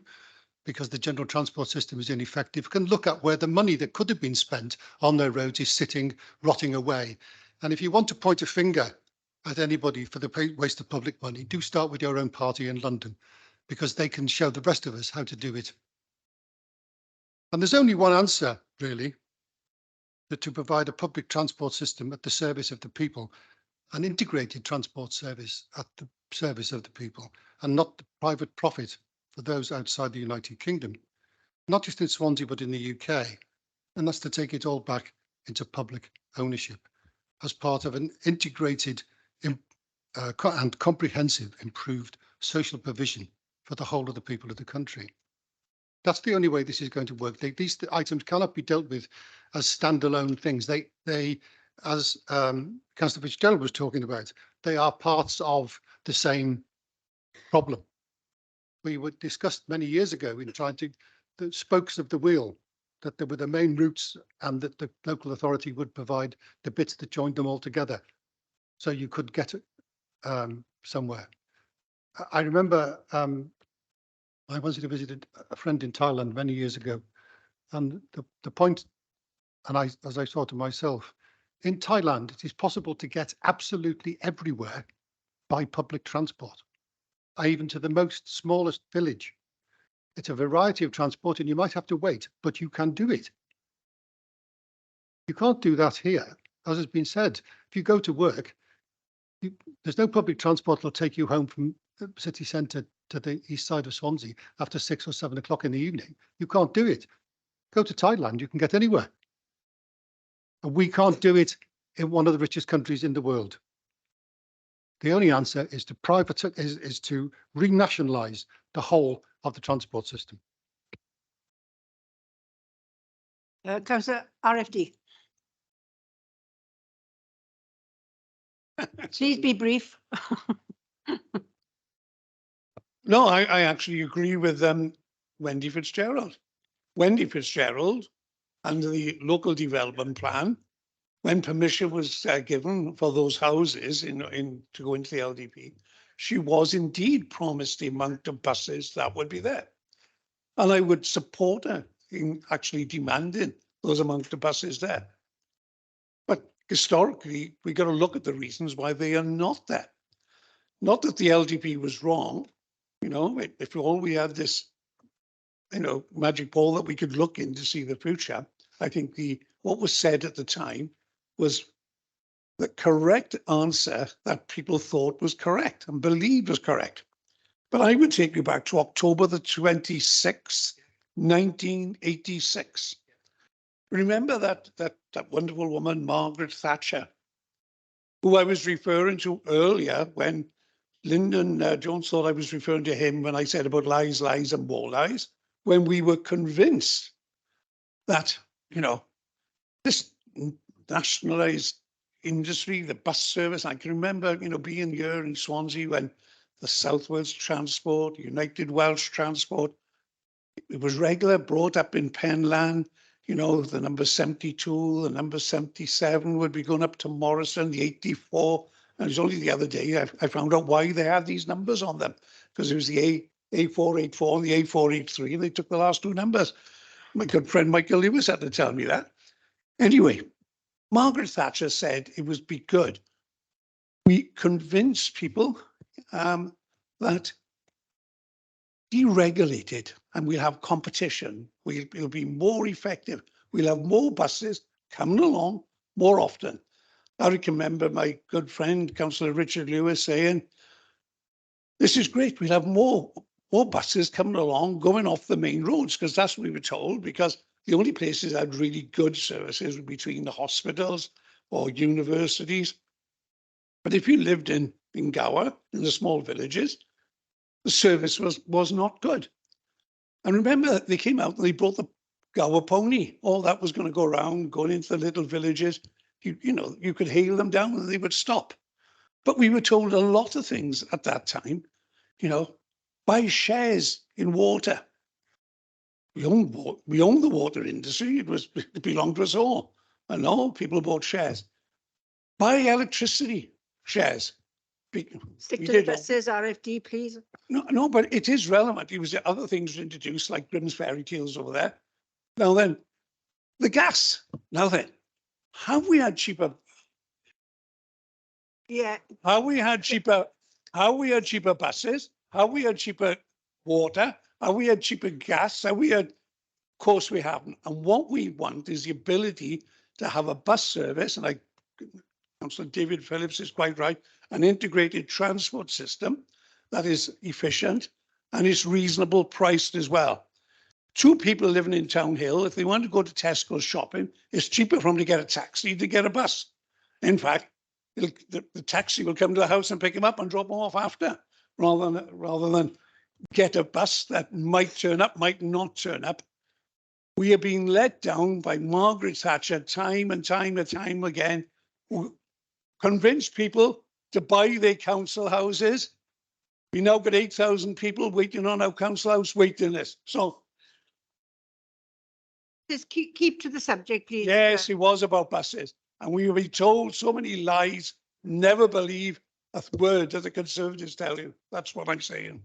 because the general transport system is ineffective can look at where the money that could have been spent on their roads is sitting rotting away. And if you want to point a finger at anybody for the waste of public money, do start with your own party in London, because they can show the rest of us how to do it. And there's only one answer, really, that to provide a public transport system at the service of the people, an integrated transport service at the service of the people, and not the private profit for those outside the United Kingdom, not just in Swansea, but in the UK. And that's to take it all back into public ownership as part of an integrated and comprehensive improved social provision for the whole of the people of the country. That's the only way this is going to work. These items cannot be dealt with as standalone things. They as Councillor Fitzgerald was talking about, they are parts of the same problem. We were discussed many years ago in trying to, the spokes of the wheel, that there were the main routes and that the local authority would provide the bits that joined them all together so you could get somewhere. I remember I once visited a friend in Thailand many years ago, and the point, and as I thought to myself, in Thailand, it is possible to get absolutely everywhere by public transport, even to the most smallest village. It's a variety of transport and you might have to wait, but you can do it. You can't do that here. As has been said, if you go to work, there's no public transport that'll take you home from the city centre to the east side of Swansea after 6 or 7 o'clock in the evening. You can't do it. Go to Thailand, you can get anywhere. And we can't do it in one of the richest countries in the world? The only answer is to is to renationalize the whole of the transport system. Councillor RFD. Please be brief. No, I actually agree with Wendy Fitzgerald. Wendy Fitzgerald, under the local development plan, when permission was given for those houses to go into the LDP, she was indeed promised the amount of buses that would be there. And I would support her in actually demanding those amount of buses there. But historically, we got to look at the reasons why they are not there. Not that the LDP was wrong, you know, if all we had this, you know, magic ball that we could look in to see the future, I think what was said at the time was the correct answer that people thought was correct and believed was correct. But I would take you back to October the 26th, 1986. Remember that wonderful woman, Margaret Thatcher, who I was referring to earlier when Lyndon Jones thought I was referring to him when I said about lies, lies and more lies, when we were convinced that, you know, this nationalized industry, the bus service, I can remember, you know, being here in Swansea when the South Wales Transport, United Welsh Transport, it was regular, brought up in Penlan, you know, the number 72, the number 77 would be going up to Morrison, the 84. And it was only the other day I found out why they had these numbers on them, because it was the A484 and the A483, and they took the last two numbers. My good friend Michael Lewis had to tell me that. Anyway, Margaret Thatcher said it would be good. We convinced people that deregulated and we'll have competition. It'll be more effective. We'll have more buses coming along more often. I can remember my good friend, Councillor Richard Lewis, saying, this is great. We'll have more buses coming along, going off the main roads, because that's what we were told, because the only places that had really good services were between the hospitals or universities. But if you lived in Gower, in the small villages, the service was not good. And remember, they came out and they brought the Gower pony. All that was going to go around, going into the little villages. You know, you could hail them down and they would stop. But we were told a lot of things at that time, you know, buy shares in water. We owned the water industry. It belonged to us all. And all people bought shares. Buy electricity shares. Stick to the buses, RFD, please. No, but it is relevant. It was other things introduced, like Grimm's fairy tales over there. Now then, the gas. Now then, have we had cheaper? Yeah. Have we had cheaper buses? Have we had cheaper water? Have we had cheaper gas? Have we had? Of course we haven't. And what we want is the ability to have a bus service, and Councillor David Phillips is quite right, an integrated transport system that is efficient and is reasonable priced as well. Two people living in Town Hill, if they want to go to Tesco shopping, it's cheaper for them to get a taxi to get a bus. In fact, the taxi will come to the house and pick them up and drop them off after, rather than get a bus that might turn up, might not turn up. We are being let down by Margaret Thatcher time and time and time again, who convinced people to buy their council houses. We now got 8,000 people waiting on our council house waiting list. So just keep to the subject, please. Yes, it was about buses. And we will be told so many lies. Never believe a word that the Conservatives tell you. That's what I'm saying.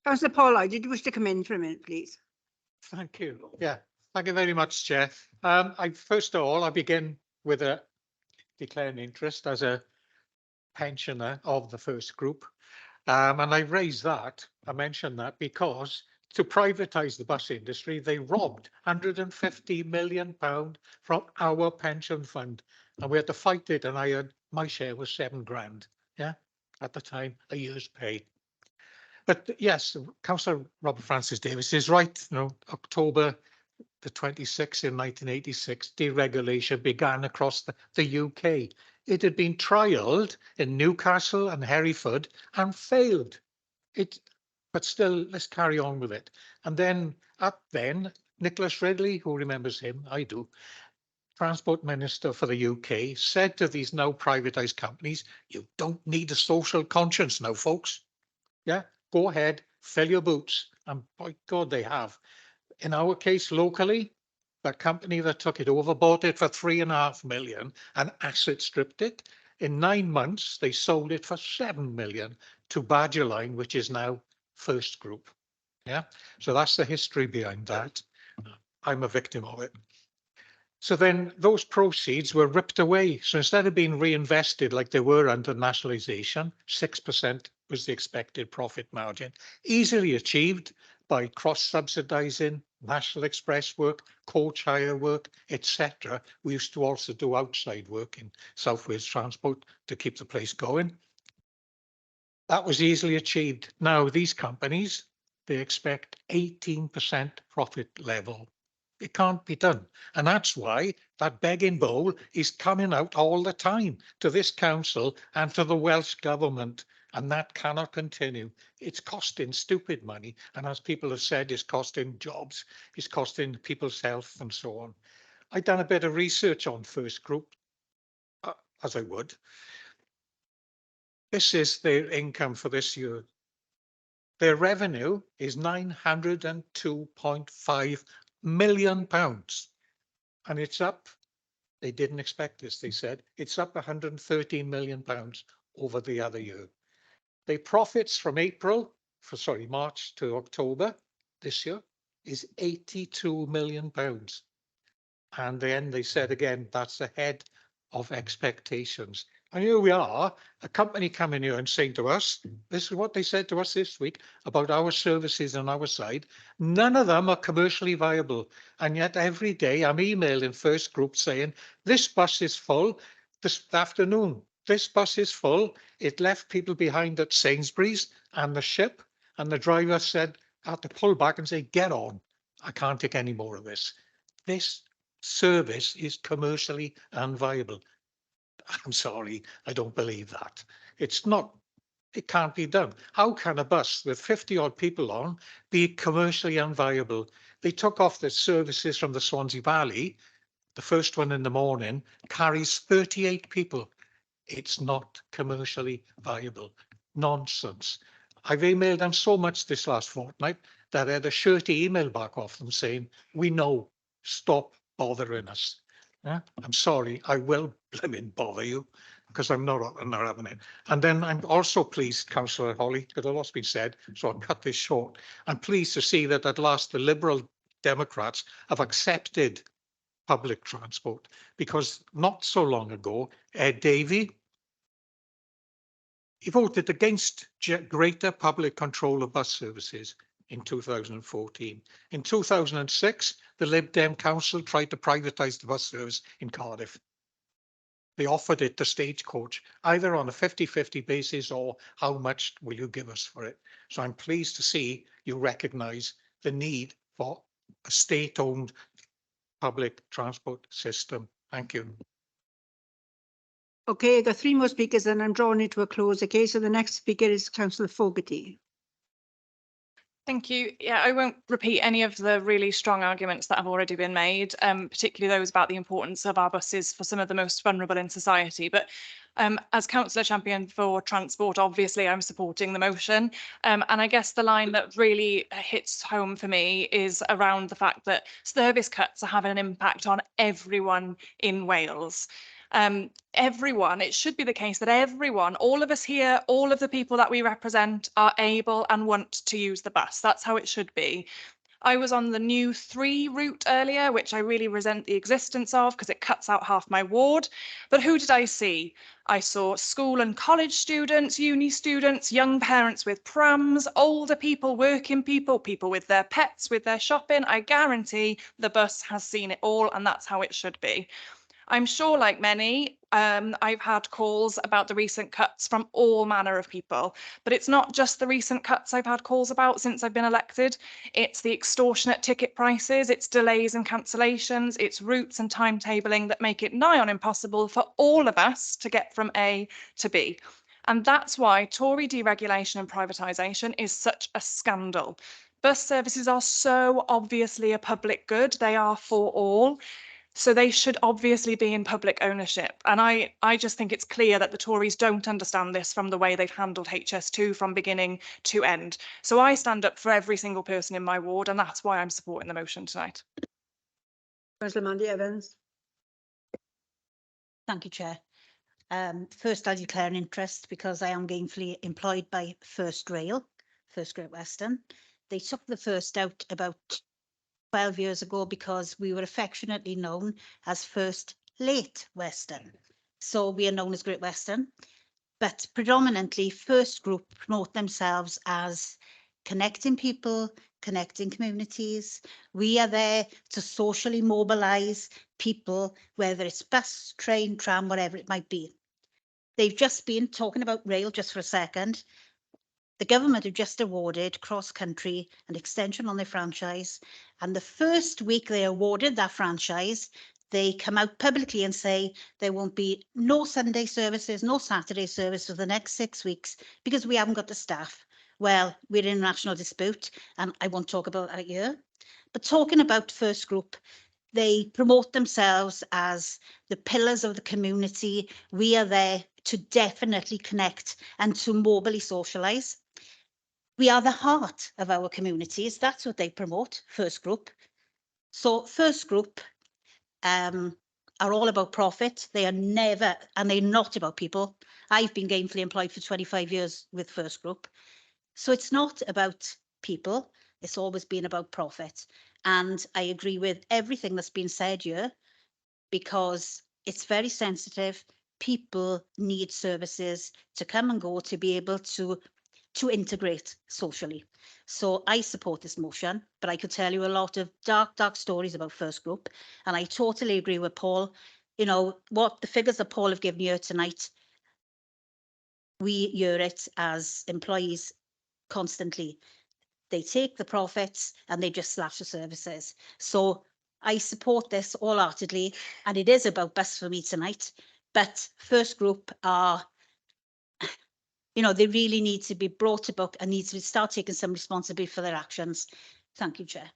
Councillor Paul, did you wish to come in for a minute, please? Thank you. Yeah, thank you very much, Chair. First of all, I begin with declaring interest as a pensioner of the first group. And I mentioned that because to privatise the bus industry, they robbed £150 million from our pension fund. And we had to fight it, and my share was £7,000, yeah, at the time, a year's pay. But yes, Councillor Robert Francis Davis is right. You know, October the 26 in 1986, deregulation began across the UK. It had been trialled in Newcastle and Hereford and failed. But still, let's carry on with it. And then, Nicholas Ridley, who remembers him? I do. Transport Minister for the UK said to these now privatised companies, you don't need a social conscience now, folks. Yeah, go ahead, fill your boots. And by God, they have. In our case, locally, the company that took it over bought it for 3.5 million and asset stripped it. In 9 months, they sold it for 7 million to Badgerline, which is now First Group. Yeah, so that's the history behind that. I'm a victim of it. So then those proceeds were ripped away. So instead of being reinvested like they were under nationalisation, 6% was the expected profit margin, easily achieved by cross-subsidising National Express work, coach hire work, etc. We used to also do outside work in South Wales Transport to keep the place going. That was easily achieved. Now these companies, they expect 18% profit level. It can't be done. And that's why that begging bowl is coming out all the time to this council and to the Welsh government. And that cannot continue. It's costing stupid money. And as people have said, it's costing jobs, it's costing people's health and so on. I've done a bit of research on First Group, as I would. This is their income for this year. Their revenue is £902.5 million. And it's up, they didn't expect this, they said, it's up £113 million over the other year. Their profits from March to October this year is £82 million. And then they said again, that's ahead of expectations. And here we are, a company coming here and saying to us, this is what they said to us this week about our services on our side. None of them are commercially viable. And yet every day I'm emailing First Group saying, this bus is full this afternoon. This bus is full. It left people behind at Sainsbury's and the ship. And the driver said, I had to pull back and say, get on. I can't take any more of this. This service is commercially unviable. I'm sorry, I don't believe that. It's not, it can't be done. How can a bus with 50 odd people on be commercially unviable? They took off the services from the Swansea Valley. The first one in the morning carries 38 people. It's not commercially viable. Nonsense. I've emailed them so much this last fortnight that I had a shirty email back off them saying, we know, stop bothering us. Yeah? I'm sorry, I will blimmin' bother you because I'm not having it. And then I'm also pleased, Councillor Holly, that a lot's been said, so I'll cut this short. I'm pleased to see that at last the Liberal Democrats have accepted public transport because not so long ago, Ed Davey, he voted against greater public control of bus services in 2014. In 2006, the Lib Dem Council tried to privatise the bus service in Cardiff. They offered it to Stagecoach, either on a 50-50 basis or how much will you give us for it. So I'm pleased to see you recognise the need for a state-owned public transport system. Thank you. Okay, I've got 3 more speakers and I'm drawing it to a close. Okay, so the next speaker is Councillor Fogarty. Thank you. Yeah, I won't repeat any of the really strong arguments that have already been made, particularly those about the importance of our buses for some of the most vulnerable in society. But as Councillor Champion for Transport, obviously I'm supporting the motion. And I guess the line that really hits home for me is around the fact that service cuts are having an impact on everyone in Wales. Everyone, it should be the case that everyone, all of us here, all of the people that we represent are able and want to use the bus. That's how it should be. I was on the new 3 route earlier, which I really resent the existence of because it cuts out half my ward. But who did I see? I saw school and college students, uni students, young parents with prams, older people, working people, people with their pets, with their shopping. I guarantee the bus has seen it all, and that's how it should be. I'm sure, like many, I've had calls about the recent cuts from all manner of people, but it's not just the recent cuts I've had calls about since I've been elected. It's the extortionate ticket prices, it's delays and cancellations, it's routes and timetabling that make it nigh on impossible for all of us to get from A to B. And that's why Tory deregulation and privatisation is such a scandal. Bus services are so obviously a public good, they are for all. So they should obviously be in public ownership. And I just think it's clear that the Tories don't understand this from the way they've handled HS2 from beginning to end. So I stand up for every single person in my ward, and that's why I'm supporting the motion tonight. Councillor Mandy Evans. Thank you, Chair. First, I declare an interest because I am gainfully employed by First Rail, First Great Western. They took the first out about 12 years ago because we were affectionately known as First Late Western. So we are known as Great Western, but predominantly First Group promote themselves as connecting people, connecting communities. We are there to socially mobilise people, whether it's bus, train, tram, whatever it might be. They've just been talking about rail just for a second. The government have just awarded Cross Country an extension on their franchise. And the first week they awarded that franchise, they come out publicly and say there won't be no Sunday services, no Saturday service for the next 6 weeks because we haven't got the staff. Well, we're in a national dispute and I won't talk about that here. But talking about First Group, they promote themselves as the pillars of the community. We are there to definitely connect and to mobily socialise. We are the heart of our communities. That's what they promote, First Group. So First Group are all about profit. They are never, and they're not about people. I've been gainfully employed for 25 years with First Group. So it's not about people. It's always been about profit. And I agree with everything that's been said here because it's very sensitive. People need services to come and go to be able to integrate socially. So I support this motion, but I could tell you a lot of dark stories about First Group. And I totally agree with Paul. You know, what the figures that Paul have given you tonight, we hear it as employees constantly. They take the profits and they just slash the services. So I support this wholeheartedly, and it is about bus for me tonight. But First Group are, you know, they really need to be brought to book and need to start taking some responsibility for their actions. Thank you, Chair.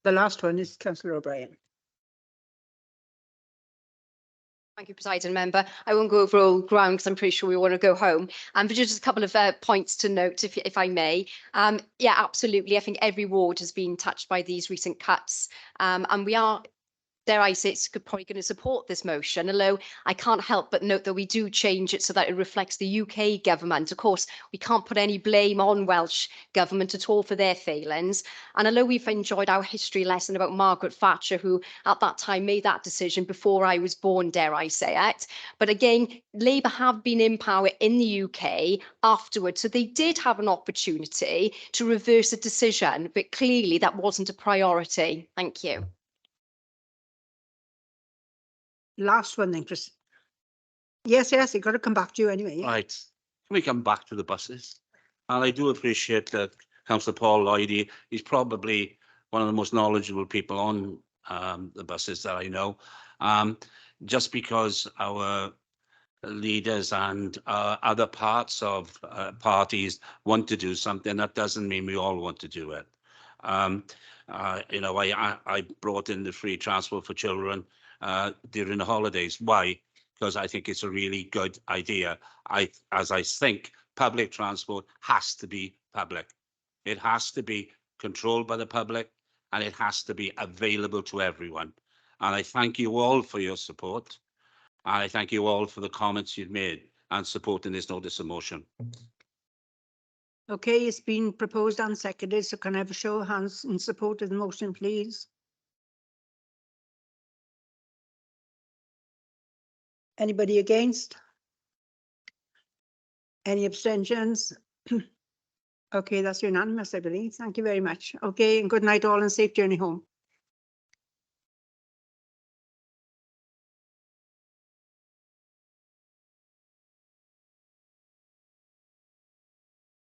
The last one is Councillor O'Brien. Thank you, President Member. I won't go over all ground because I'm pretty sure we want to go home. But just a couple of points to note, if I may. Yeah, absolutely. I think every ward has been touched by these recent cuts, and we are, dare I say, it's probably going to support this motion, although I can't help but note that we do change it so that it reflects the UK government. Of course, we can't put any blame on Welsh government at all for their failings. And although we've enjoyed our history lesson about Margaret Thatcher, who at that time made that decision before I was born, dare I say it. But again, Labour have been in power in the UK afterwards, so they did have an opportunity to reverse a decision, but clearly that wasn't a priority. Thank you. Last one then, Chris. Yes, you've got to come back to you anyway. Right. Can we come back to the buses? And I do appreciate that Councillor Paul Lloyd, he's probably one of the most knowledgeable people on the buses that I know. Just because our leaders and other parts of parties want to do something, that doesn't mean we all want to do it. You know, I brought in the free transport for children during the holidays. Why? Because I think it's a really good idea. As I think public transport has to be public. It has to be controlled by the public and it has to be available to everyone. And I thank you all for your support. And I thank you all for the comments you've made and supporting this notice of motion. Okay, it's been proposed and seconded, so can I have a show of hands in support of the motion, please? Anybody against? Any abstentions? Okay, that's unanimous, I believe. Thank you very much. Okay, and good night all and safe journey home.